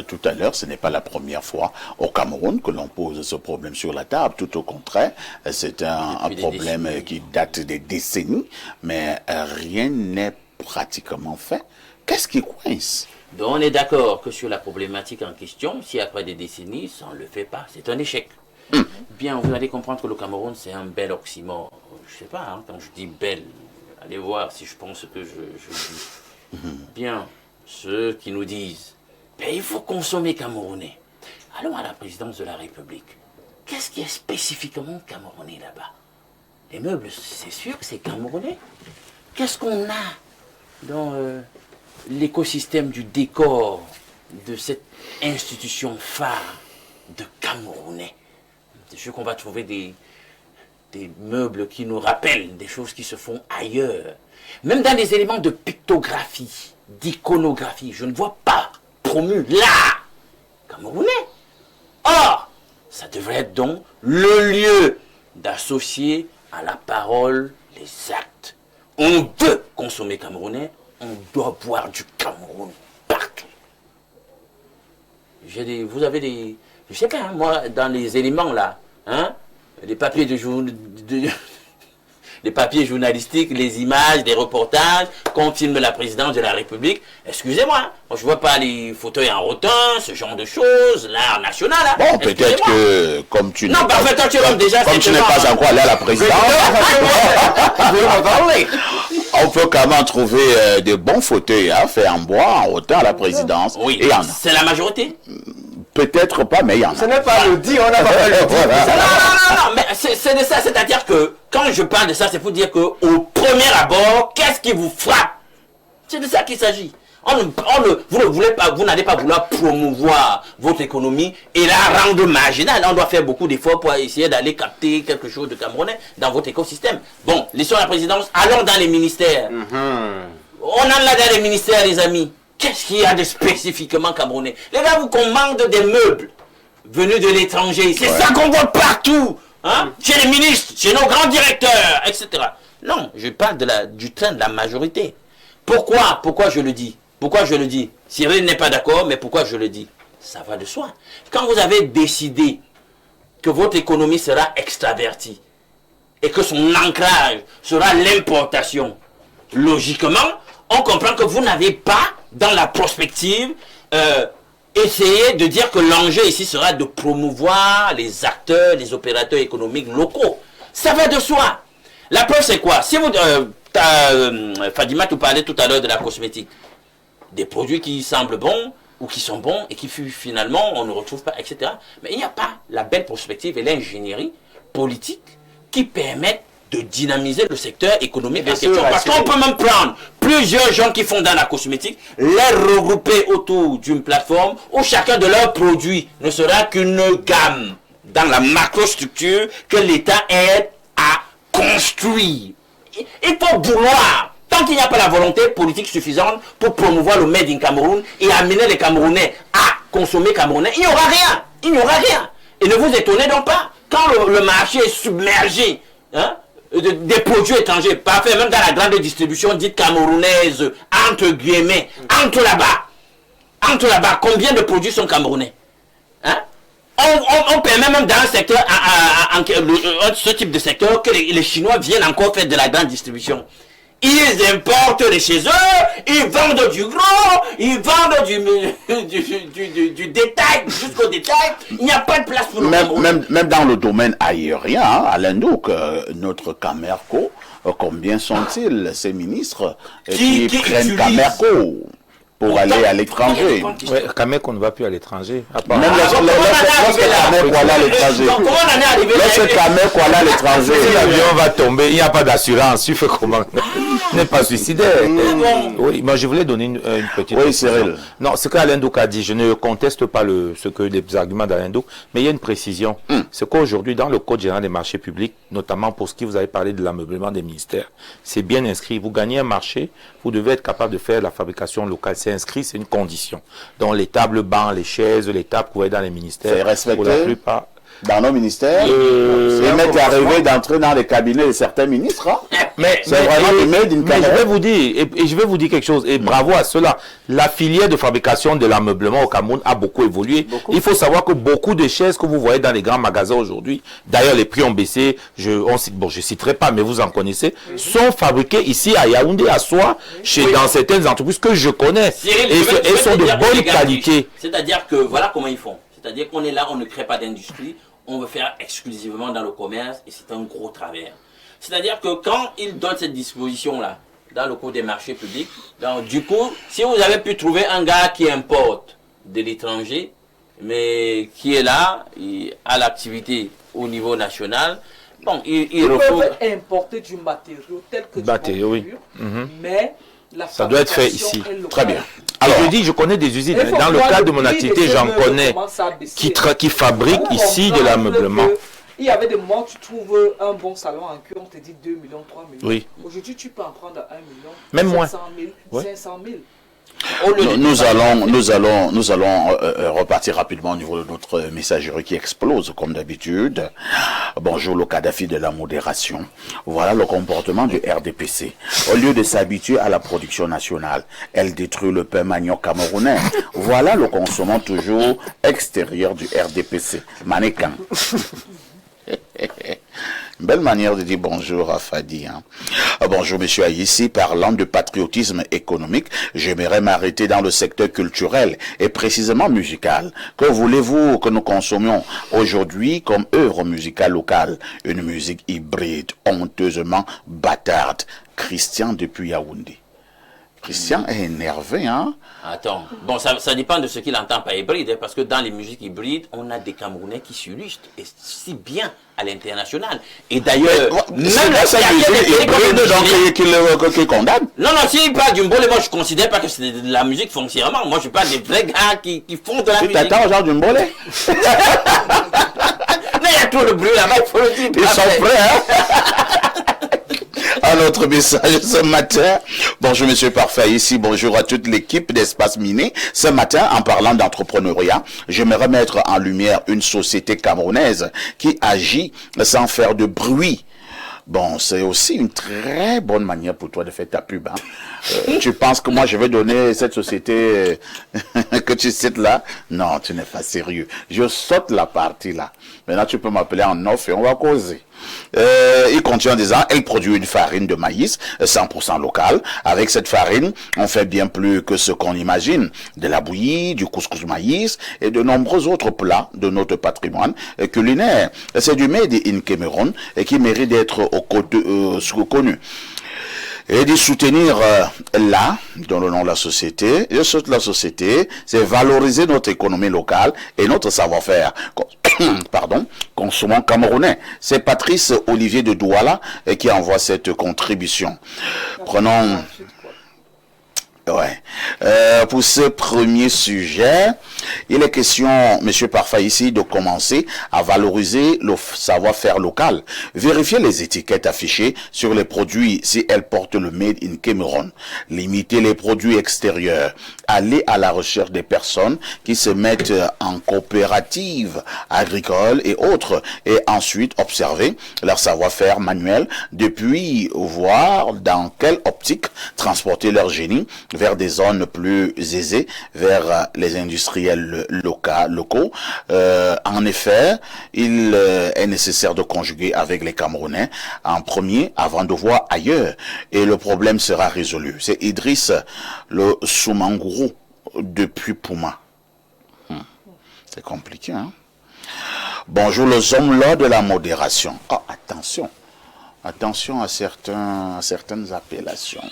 tout à l'heure, ce n'est pas la première fois au Cameroun que l'on pose ce problème sur la table. Tout au contraire, c'est un problème qui date des décennies, mais rien n'est pratiquement fait. Qu'est-ce qui coince? Donc on est d'accord que sur la problématique en question, si après des décennies, ça ne le fait pas, c'est un échec. Bien, vous allez comprendre que le Cameroun, c'est un bel oxymore. Je ne sais pas, quand je dis bel, allez voir si je pense ce que je dis. Bien, ceux qui nous disent, ben, il faut consommer camerounais. Allons à la présidence de la République. Qu'est-ce qui est spécifiquement camerounais là-bas? Les meubles, c'est sûr que c'est camerounais. qu'est-ce qu'on a dans l'écosystème du décor de cette institution phare de Camerounais? C'est sûr qu'on va trouver des meubles qui nous rappellent des choses qui se font ailleurs. Même dans les éléments de pictographie, d'iconographie, je ne vois pas promu l'art camerounais. Or, ça devrait être donc le lieu d'associer à la parole les actes. On veut consommer camerounais, on doit boire du Cameroun partout. Vous avez des... Je sais pas, hein, moi, dans les éléments là, hein, les papiers les papiers journalistiques, les images, les reportages, qu'on filme la présidence de la République. Excusez-moi, moi, je ne vois pas les fauteuils en rotin, ce genre de choses, l'art national. Hein. Bon, peut-être que comme tu n'es pas, pas encore allé à la présidence, on peut quand même trouver de bons fauteuils faits en bois, en rotin à la présidence. Oui, c'est la majorité. Peut-être pas, mais il y en a. Ce n'est pas le dire, on n'a pas le dire. Non, mais c'est de ça, c'est-à-dire que quand je parle de ça, c'est pour dire qu'au premier abord, qu'est-ce qui vous frappe? C'est de ça qu'il s'agit. Vous n'allez pas vouloir promouvoir votre économie et la rendre marginale. On doit faire beaucoup d'efforts pour essayer d'aller capter quelque chose de camerounais dans votre écosystème. Bon, laissons la présidence, allons dans les ministères. On en a dans les ministères, les amis. Qu'est-ce qu'il y a de spécifiquement camerounais? Les gars, vous commandent des meubles venus de l'étranger. C'est ça qu'on voit partout. Hein? Chez les ministres, chez nos grands directeurs, etc. Non, je parle du train de la majorité. Pourquoi je le dis? Pourquoi je le dis? Cyril n'est pas d'accord, mais pourquoi je le dis? Ça va de soi. Quand vous avez décidé que votre économie sera extravertie et que son ancrage sera l'importation, logiquement, on comprend que vous n'avez pas, dans la prospective, essayé de dire que l'enjeu ici sera de promouvoir les acteurs, les opérateurs économiques locaux. Ça va de soi. La preuve, c'est quoi? Si vous... Fadima, tu parlais tout à l'heure de la cosmétique. Des produits qui semblent bons ou qui sont bons et qui finalement on ne retrouve pas, etc. Mais il n'y a pas la belle prospective et l'ingénierie politique qui permettent de dynamiser le secteur économique en question. Parce qu'on peut même prendre plusieurs gens qui font dans la cosmétique, les regrouper autour d'une plateforme où chacun de leurs produits ne sera qu'une gamme dans la macrostructure que l'État aide à construire. Il faut vouloir, tant qu'il n'y a pas la volonté politique suffisante pour promouvoir le Made in Cameroun et amener les Camerounais à consommer camerounais, il n'y aura rien. Il n'y aura rien. Et ne vous étonnez donc pas, quand le marché est submergé, hein, des produits étrangers, parfait, même dans la grande distribution dite camerounaise, entre guillemets, entre là-bas, combien de produits sont camerounais? Hein? On permet même dans un secteur, ce type de secteur, que les Chinois viennent encore faire de la grande distribution. Ils importent les chez eux, ils vendent du gros, ils vendent du détail jusqu'au détail. Il n'y a pas de place pour même dans le domaine aérien, hein, Alain Douk, notre Camerco, combien sont-ils, ces ministres qui prennent Camerco pour aller à l'étranger? Ouais, Camerco ne va plus à l'étranger. Même lorsque Camerco allait à l'étranger. Lorsque Camerco allait à l'étranger, l'avion va tomber, il n'y a pas d'assurance. Tu fais comment? N'est pas suicidaire. Oui, moi je voulais donner une petite. Oui, Cyril. Non, ce qu'Alain Douk a dit, je ne conteste pas les arguments d'Alain Douk, mais il y a une précision. C'est qu'aujourd'hui, dans le Code général des marchés publics, notamment pour ce qui vous avez parlé de l'ameublement des ministères, c'est bien inscrit. Vous gagnez un marché, vous devez être capable de faire la fabrication locale. C'est inscrit, c'est une condition. Donc les tables, bancs, les chaises, les tables que vous voyez dans les ministères, c'est respecté pour la plupart. Dans nos ministères, il m'est arrivé d'entrer dans les cabinets de certains ministres. Hein. Mais je vais vous dire, et je vais vous dire quelque chose, et bravo à cela. La filière de fabrication de l'ameublement au Cameroun a beaucoup évolué. Il faut savoir que beaucoup de chaises que vous voyez dans les grands magasins aujourd'hui, d'ailleurs les prix ont baissé, je citerai pas, mais vous en connaissez, sont fabriquées ici à Yaoundé, à Soie, dans certaines entreprises que je connais, et sont de bonne qualité. C'est-à-dire que voilà comment ils font. C'est-à-dire qu'on est là, on ne crée pas d'industrie, on veut faire exclusivement dans le commerce et c'est un gros travers. C'est-à-dire que quand ils donnent cette disposition-là dans le cours des marchés publics, donc, du coup, si vous avez pu trouver un gars qui importe de l'étranger, mais qui est là, à l'activité au niveau national, Bon, ils peuvent importer du matériau tel que matériau, oui. Mais ça doit être fait ici. Très bien. Alors, je dis, je connais des usines. Dans le cadre de mon activité, j'en connais qui fabriquent ici de l'ameublement. Il y avait des moments où tu trouves un bon salon en cuir, on te dit 2 millions, 3 millions. Oui. Aujourd'hui, tu peux en prendre 1 million, même 500 000, moins. 500 000. Nous allons repartir rapidement au niveau de notre messagerie qui explose comme d'habitude. Bonjour, le Kadhafi de la modération. Voilà le comportement du RDPC. Au lieu de s'habituer à la production nationale, elle détruit le pain manioc camerounais. Voilà le consommant toujours extérieur du RDPC. Manécan. Belle manière de dire bonjour à Fadi. Hein. Bonjour monsieur Aïssi, parlant de patriotisme économique, j'aimerais m'arrêter dans le secteur culturel et précisément musical. Que voulez-vous que nous consommions aujourd'hui comme œuvre musicale locale? Une musique hybride, honteusement bâtarde. Christian depuis Yaoundé. Christian est énervé, hein? Attends, bon, ça dépend de ce qu'il entend par hybride, hein, parce que dans les musiques hybrides, on a des Camerounais qui s'illustrent, et si bien à l'international. Et d'ailleurs, même ça hybride qui condamne. Non, s'il parle du Mbolé, moi je considère pas que c'est de la musique foncièrement. Moi je parle des vrais gars qui font de la musique. Tu t'attends au genre du Mbolé? Mais il y a tout le bruit là-bas, il faut le dire. Ils sont prêts, hein? À notre message ce matin. Bonjour Monsieur Parfait ici, bonjour à toute l'équipe d'Espace Miné. Ce matin, en parlant d'entrepreneuriat, j'aimerais mettre en lumière une société camerounaise qui agit sans faire de bruit. Bon, c'est aussi une très bonne manière pour toi de faire ta pub. Hein. Tu penses que moi je vais donner cette société que tu cites là? Non, tu n'es pas sérieux. Je saute la partie là. Maintenant tu peux m'appeler en off et on va causer. Il continue en disant, elle produit une farine de maïs 100% locale. Avec cette farine, on fait bien plus que ce qu'on imagine. De la bouillie, du couscous maïs et de nombreux autres plats de notre patrimoine culinaire. C'est du made in Cameroun et qui mérite d'être connu. Et de soutenir là, dans le nom de la société, c'est valoriser notre économie locale et notre savoir-faire. Pardon, consommant camerounais. C'est Patrice Olivier de Douala qui envoie cette contribution. Prenons... Ouais. Pour ce premier sujet, il est question, Monsieur Parfait ici, de commencer à valoriser le savoir-faire local. Vérifier les étiquettes affichées sur les produits si elles portent le Made in Cameroun. Limiter les produits extérieurs. Aller à la recherche des personnes qui se mettent en coopérative agricole et autres. Et ensuite observer leur savoir-faire manuel, depuis voir dans quelle optique transporter leur génie vers des zones plus aisées, vers les industriels locaux. En effet, il est nécessaire de conjuguer avec les Camerounais en premier avant de voir ailleurs. Et le problème sera résolu. C'est Idriss le Soumangourou depuis Pouma. C'est compliqué, hein? Bonjour les hommes là de la modération. Oh, attention. Attention à certaines appellations.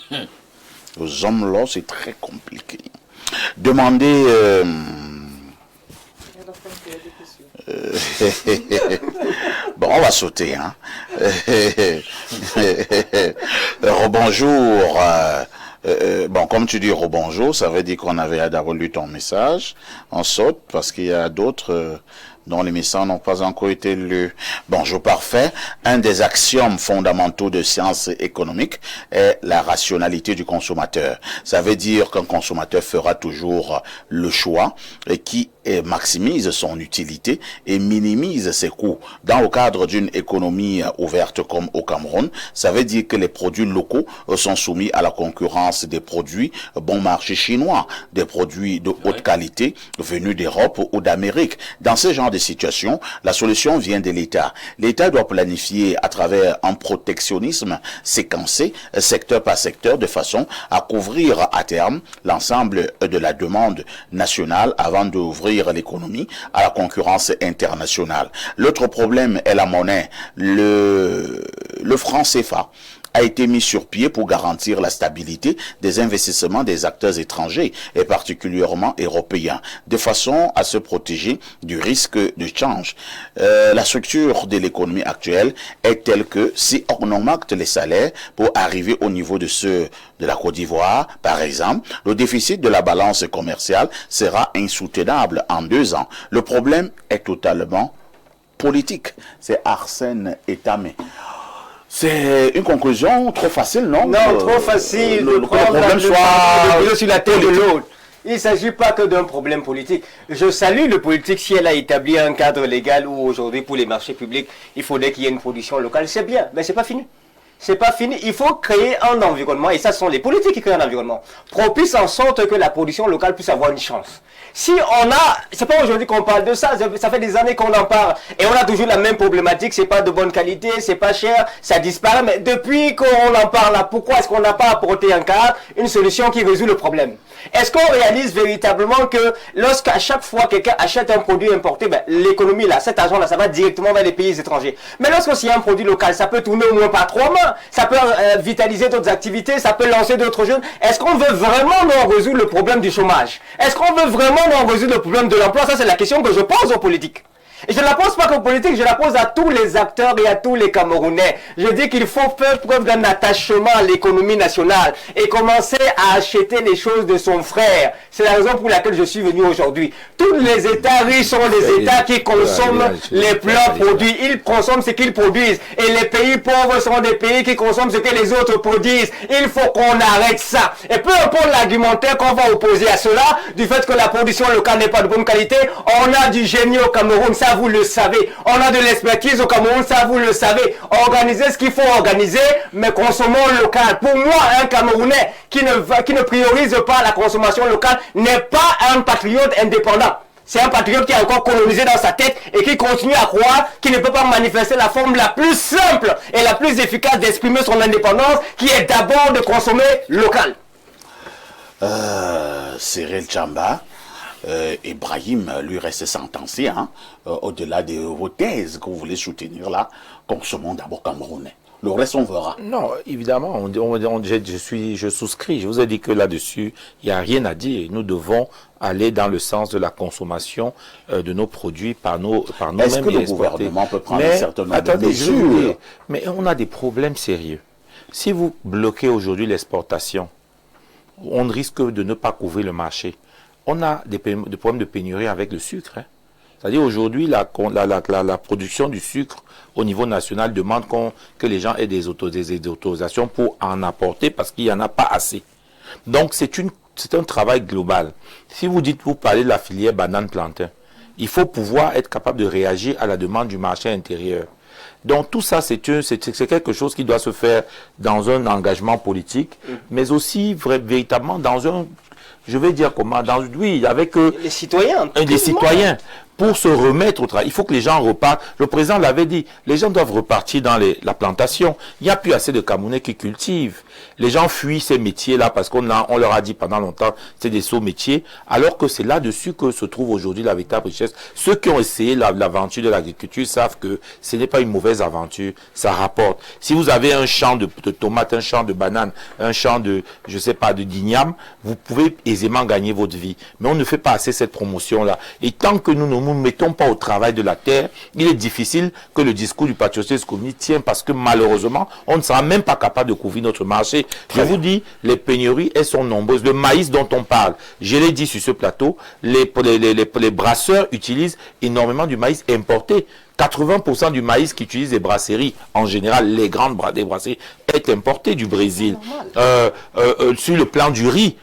Les hommes là, c'est très compliqué. Demandez... bon, on va sauter, hein. Rebonjour. Bon, comme tu dis rebonjour, ça veut dire qu'on avait d'abord lu ton message. On saute parce qu'il y a d'autres dont les messages n'ont pas encore été lus. Bonjour Parfait. Un des axiomes fondamentaux de sciences économiques est la rationalité du consommateur. Ça veut dire qu'un consommateur fera toujours le choix qui maximise son utilité et minimise ses coûts. Dans le cadre d'une économie ouverte comme au Cameroun, ça veut dire que les produits locaux sont soumis à la concurrence des produits bon marché chinois, des produits de haute qualité venus d'Europe ou d'Amérique. Dans ce genre de situation, la solution vient de l'État. L'État doit planifier à travers un protectionnisme séquencé, secteur par secteur, de façon à couvrir à terme l'ensemble de la demande nationale avant d'ouvrir l'économie à la concurrence internationale. L'autre problème est la monnaie. Le franc CFA a été mis sur pied pour garantir la stabilité des investissements des acteurs étrangers et particulièrement européens, de façon à se protéger du risque de change. La structure de l'économie actuelle est telle que si on augmente les salaires pour arriver au niveau de ceux de la Côte d'Ivoire, par exemple, le déficit de la balance commerciale sera insoutenable en 2 ans. Le problème est totalement politique. C'est Arsène Etamé. C'est une conclusion trop facile, non? Non, trop facile de prendre le sur la tête de l'autre. Il ne s'agit pas que d'un problème politique. Je salue le politique si elle a établi un cadre légal où aujourd'hui pour les marchés publics, il faudrait qu'il y ait une production locale. C'est bien, mais c'est pas fini. C'est pas fini. Il faut créer un environnement, et ça ce sont les politiques qui créent un environnement propice en sorte que la production locale puisse avoir une chance. Si on a, c'est pas aujourd'hui qu'on parle de ça, ça fait des années qu'on en parle, et on a toujours la même problématique, c'est pas de bonne qualité, c'est pas cher, ça disparaît, mais depuis qu'on en parle là, pourquoi est-ce qu'on n'a pas apporté un cadre, une solution qui résout le problème? Est-ce qu'on réalise véritablement que lorsqu'à chaque fois quelqu'un achète un produit importé, ben, l'économie là, cet argent là, ça va directement vers les pays étrangers. Mais lorsqu'il y a un produit local, ça peut tourner au moins par 3 mois, ça peut vitaliser d'autres activités, ça peut lancer d'autres jeunes. Est-ce qu'on veut vraiment nous résoudre le problème du chômage? Est-ce qu'on veut vraiment nous résoudre le problème de l'emploi? Ça c'est la question que je pose aux politiques. Et je ne la pose pas qu'aux politiques, je la pose à tous les acteurs et à tous les Camerounais. Je dis qu'il faut faire preuve d'un attachement à l'économie nationale et commencer à acheter les choses de son frère. C'est la raison pour laquelle je suis venu aujourd'hui. Tous les États riches sont les États qui consomment les plats produits. Ils consomment ce qu'ils produisent. Et les pays pauvres sont des pays qui consomment ce que les autres produisent. Il faut qu'on arrête ça. Et peu importe l'argumentaire qu'on va opposer à cela, du fait que la production locale n'est pas de bonne qualité, on a du génie au Cameroun, ça vous le savez. On a de l'expertise au Cameroun, ça vous le savez. Organisez ce qu'il faut organiser, mais consommons local. Pour moi, un Camerounais qui ne priorise pas la consommation locale n'est pas un patriote indépendant. C'est un patriote qui est encore colonisé dans sa tête et qui continue à croire qu'il ne peut pas manifester la forme la plus simple et la plus efficace d'exprimer son indépendance, qui est d'abord de consommer local. Cyril Tchamba, Ibrahim lui reste sentencié, hein, au-delà de vos thèses que vous voulez soutenir là, consommons d'abord camerounais. Le reste, on verra. Non, évidemment, je souscris. Je vous ai dit que là-dessus, il n'y a rien à dire. Nous devons aller dans le sens de la consommation de nos produits par nous-mêmes. Est-ce que le gouvernement peut prendre un certain nombre de mesures? Mais on a des problèmes sérieux. Si vous bloquez aujourd'hui l'exportation, on risque de ne pas couvrir le marché. On a des problèmes de pénurie avec le sucre. Hein. C'est-à-dire aujourd'hui, la production du sucre au niveau national demande que les gens aient des autorisations pour en apporter parce qu'il n'y en a pas assez. Donc c'est un travail global. Si vous parlez de la filière banane-plantain, il faut pouvoir être capable de réagir à la demande du marché intérieur. Donc tout ça, c'est quelque chose qui doit se faire dans un engagement politique, mais aussi véritablement dans un... Je vais dire comment, avec les citoyens. Les citoyens, pour se remettre au travail. Il faut que les gens repartent. Le président l'avait dit, les gens doivent repartir dans la plantation. Il n'y a plus assez de Camerounais qui cultivent. Les gens fuient ces métiers-là parce qu'on leur a dit pendant longtemps c'est des sauts métiers, alors que c'est là-dessus que se trouve aujourd'hui la véritable richesse. Ceux qui ont essayé l'aventure de l'agriculture savent que ce n'est pas une mauvaise aventure, ça rapporte. Si vous avez un champ de tomates, un champ de bananes, un champ de, je sais pas, de d'igname, vous pouvez aisément gagner votre vie. Mais on ne fait pas assez cette promotion-là. Et tant que nous ne nous mettons pas au travail de la terre, il est difficile que le discours du patriotisme communiste tienne parce que malheureusement, on ne sera même pas capable de couvrir notre marché. Je vous dis, les pénuries, elles sont nombreuses. Le maïs dont on parle, je l'ai dit sur ce plateau, les brasseurs utilisent énormément du maïs importé. 80% du maïs qu'utilisent les brasseries, en général, les grandes brasseries, est importé du Brésil. Sur le plan du riz,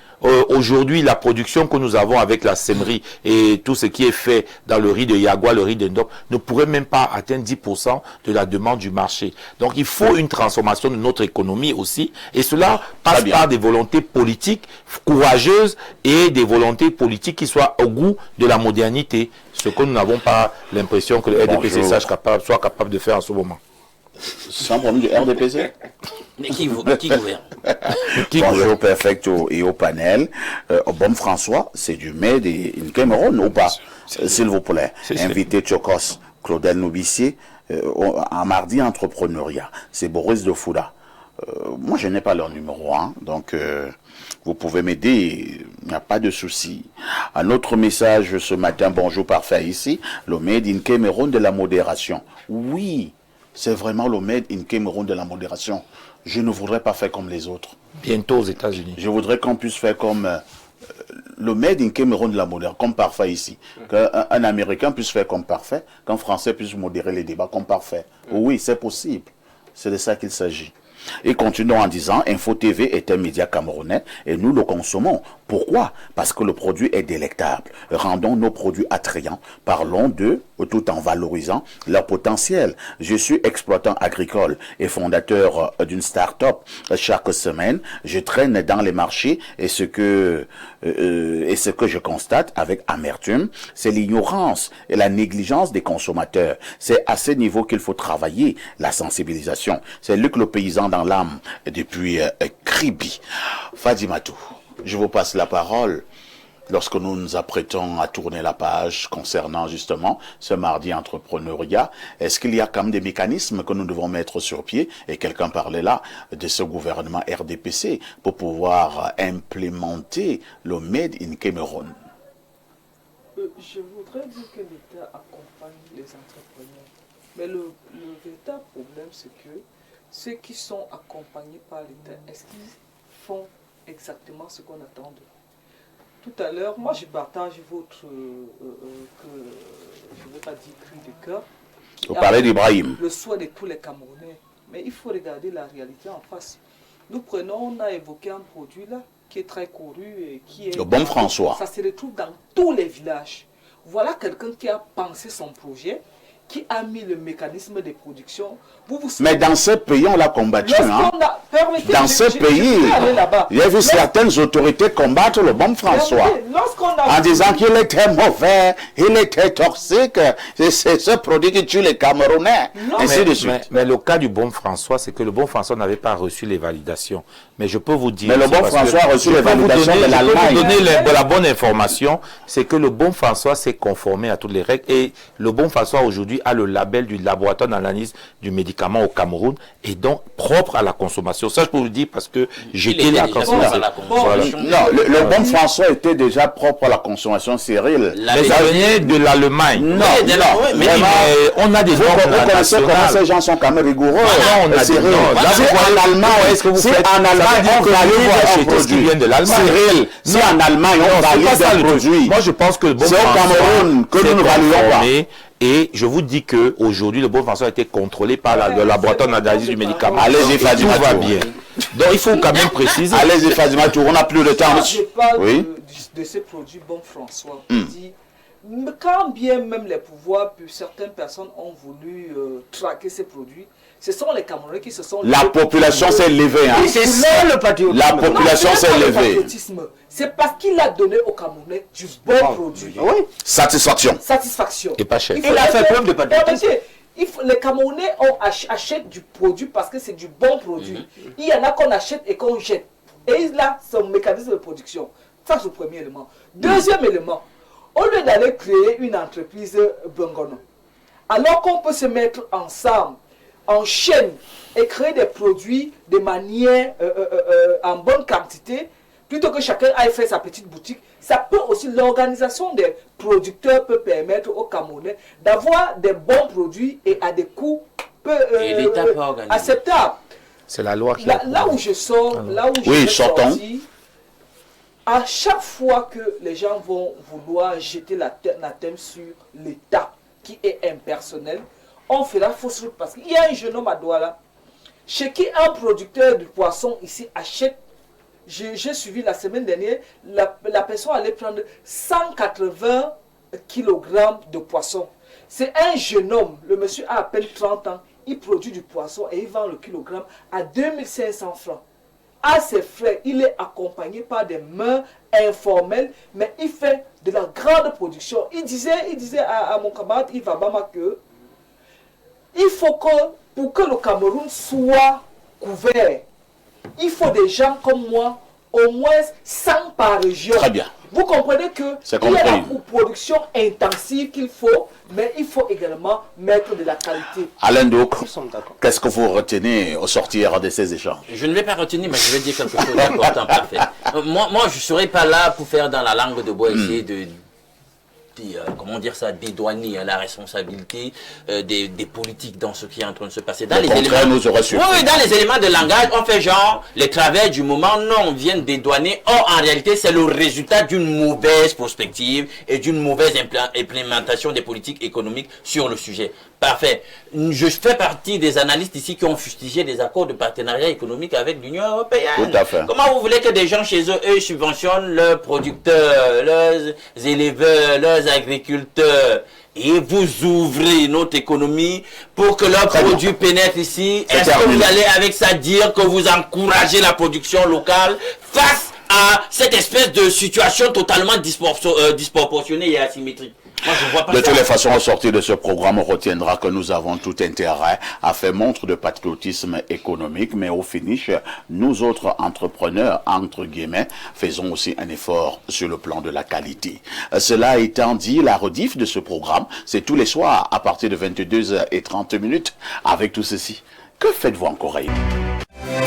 aujourd'hui, la production que nous avons avec la sèmerie et tout ce qui est fait dans le riz de Yagua, le riz de Ndop, ne pourrait même pas atteindre 10% de la demande du marché. Donc, il faut une transformation de notre économie aussi. Et cela passe par des volontés politiques courageuses et des volontés politiques qui soient au goût de la modernité. Ce que nous n'avons pas l'impression que le RDPC soit capable de faire en ce moment. Sans problème du RDPC. Mais qui gouverne? Bonjour Perfecto et au panel. Bon François, c'est du Made in Cameroun ou pas? S'il vous plaît. Invité Tchokos, Claudel Noubicier, en mardi entrepreneuriat. C'est Boris de Fouda. Moi, je n'ai pas leur numéro, hein, donc vous pouvez m'aider, il n'y a pas de souci. Un autre message ce matin, bonjour parfait ici, le Made in Cameroun de la modération. Oui, c'est vraiment le Made in Cameroun de la modération. Je ne voudrais pas faire comme les autres. Bientôt aux États-Unis. Je voudrais qu'on puisse faire comme le Made in Cameroun de la modération, comme parfait ici. Qu'un Américain puisse faire comme parfait, qu'un Français puisse modérer les débats comme parfait. Oui, c'est possible. C'est de ça qu'il s'agit. Et continuons en disant, Info TV est un média camerounais et nous le consommons. Pourquoi? Parce que le produit est délectable. Rendons nos produits attrayants. Parlons d'eux tout en valorisant leur potentiel. Je suis exploitant agricole et fondateur d'une start-up. Chaque semaine, je traîne dans les marchés et ce que je constate avec amertume, c'est l'ignorance et la négligence des consommateurs. C'est à ce niveau qu'il faut travailler, la sensibilisation. C'est Luc le paysan dans l'âme depuis Kribi. Fadimatou, je vous passe la parole. Lorsque nous nous apprêtons à tourner la page concernant justement ce mardi entrepreneuriat, est-ce qu'il y a quand même des mécanismes que nous devons mettre sur pied? Et quelqu'un parlait là de ce gouvernement RDPC pour pouvoir implémenter le Made in Cameroun. Je voudrais dire que l'État accompagne les entrepreneurs. Mais le véritable problème, c'est que ceux qui sont accompagnés par l'État, est-ce qu'ils font exactement ce qu'on attend d'eux? Tout à l'heure, moi je partage votre, je ne vais pas dire cri de cœur. Vous parlez d'Ibrahim. Le souhait de tous les Camerounais. Mais il faut regarder la réalité en face. Nous prenons, on a évoqué un produit là, qui est très couru et qui est... Le bon François. Ça se retrouve dans tous les villages. Voilà quelqu'un qui a pensé son projet, qui a mis le mécanisme de production. Mais dans ce pays, on l'a combattu. Hein? Dans ce pays, il y a vu certaines autorités combattre le bon François. En disant qu'il était mauvais, il était toxique. C'est ce produit qui tue les Camerounais. Ainsi de suite. Mais le cas du bon François, c'est que le bon François n'avait pas reçu les validations. Mais je peux vous dire... Mais le bon François a reçu les validations de l'Allemagne. Je peux vous donner la bonne information, c'est que le bon François s'est conformé à toutes les règles. Et le bon François aujourd'hui a le label du laboratoire d'analyse du médicament au Cameroun et donc propre à la consommation. Ça, je peux vous le dire parce que j'étais là quand voilà. Non, le bon François était déjà propre à la consommation, Cyril. Mais ça venait de l'Allemagne. Non, mais on a des normes nationales. Comment ces gens sont quand même rigoureux. Non, on a des normes. En Allemagne, est-ce que vous faites en Allemagne, on valide un produit qui vient de l'Allemagne. Cyril, si en Allemagne, on valide un produit. Moi, je pense que le bon c'est au Cameroun que nous ne valuons pas. Et je vous dis qu'aujourd'hui, le bon François a été contrôlé par le laboratoire d'analyse du médicament. Allez-y, Fadima, tout va bien. Donc, il faut quand même préciser. Allez-y, Fadima, on n'a plus de temps. Je parle de ces produits bon François. Quand bien même les pouvoirs, puis certaines personnes ont voulu traquer ces produits, ce sont les Camerounais qui se sont... La population s'est levée. Hein. C'est ça le patriotisme. La population s'est levée. C'est parce qu'il a donné aux Camerounais du bon produit. Oui. Satisfaction. Satisfaction. Et pas cher. Il a fait preuve de patriotisme. Les Camerounais achètent du produit parce que c'est du bon produit. Il y en a qu'on achète et qu'on jette. Et là, c'est un mécanisme de production. Ça, c'est le premier élément. Deuxième élément, au lieu d'aller créer une entreprise Bengono, alors qu'on peut se mettre ensemble, en chaîne, et créer des produits de manière en bonne quantité, plutôt que chacun aille faire sa petite boutique, ça peut aussi, l'organisation des producteurs peut permettre aux Camerounais d'avoir des bons produits et à des coûts acceptables. C'est la loi qui là où je sors, là où je suis sorti, à chaque fois que les gens vont vouloir jeter la thème sur l'État, qui est impersonnel, on fait la fausse route parce qu'il y a un jeune homme à Douala, chez qui un producteur de poisson ici achète. J'ai suivi la semaine dernière, la personne allait prendre 180 kg de poisson. C'est un jeune homme, le monsieur a à peine 30 ans, il produit du poisson et il vend le kilogramme à 2500 francs. À ses frais, il est accompagné par des mains informelles, mais il fait de la grande production. Il disait à mon camarade Yves Abama que il faut que, pour que le Cameroun soit couvert, il faut des gens comme moi au moins 100 par région. Très bien. Vous comprenez que il y a la production intensive qu'il faut, mais il faut également mettre de la qualité. Alain Douk, qu'est-ce que vous retenez au sortir de ces échanges? Je ne vais pas retenir, mais je vais dire quelque chose d'important, parfait. Moi, je ne serai pas là pour faire dans la langue de bois, essayer de comment dire ça, dédouaner la responsabilité des politiques dans ce qui est en train de se passer. Dans les éléments, oui, dans les éléments de langage, on fait genre les travers du moment, non, on vient dédouaner. Or, en réalité, c'est le résultat d'une mauvaise prospective et d'une mauvaise implémentation des politiques économiques sur le sujet. Parfait. Je fais partie des analystes ici qui ont fustigé des accords de partenariat économique avec l'Union européenne. Tout à fait. Comment vous voulez que des gens chez eux, eux, subventionnent leurs producteurs, leurs éleveurs, leurs agriculteurs, et vous ouvrez notre économie pour que leurs produits pénètrent ici? Est-ce que vous allez avec ça dire que vous encouragez la production locale face à cette espèce de situation totalement disproportionnée et asymétrique? Moi, je vois pas de toutes les façons, au sortir de ce programme, on retiendra que nous avons tout intérêt à faire montre de patriotisme économique, mais au finish, nous autres entrepreneurs, entre guillemets, faisons aussi un effort sur le plan de la qualité. Cela étant dit, la rediff de ce programme, c'est tous les soirs à partir de 22h30. Avec tout ceci, que faites-vous en Corée?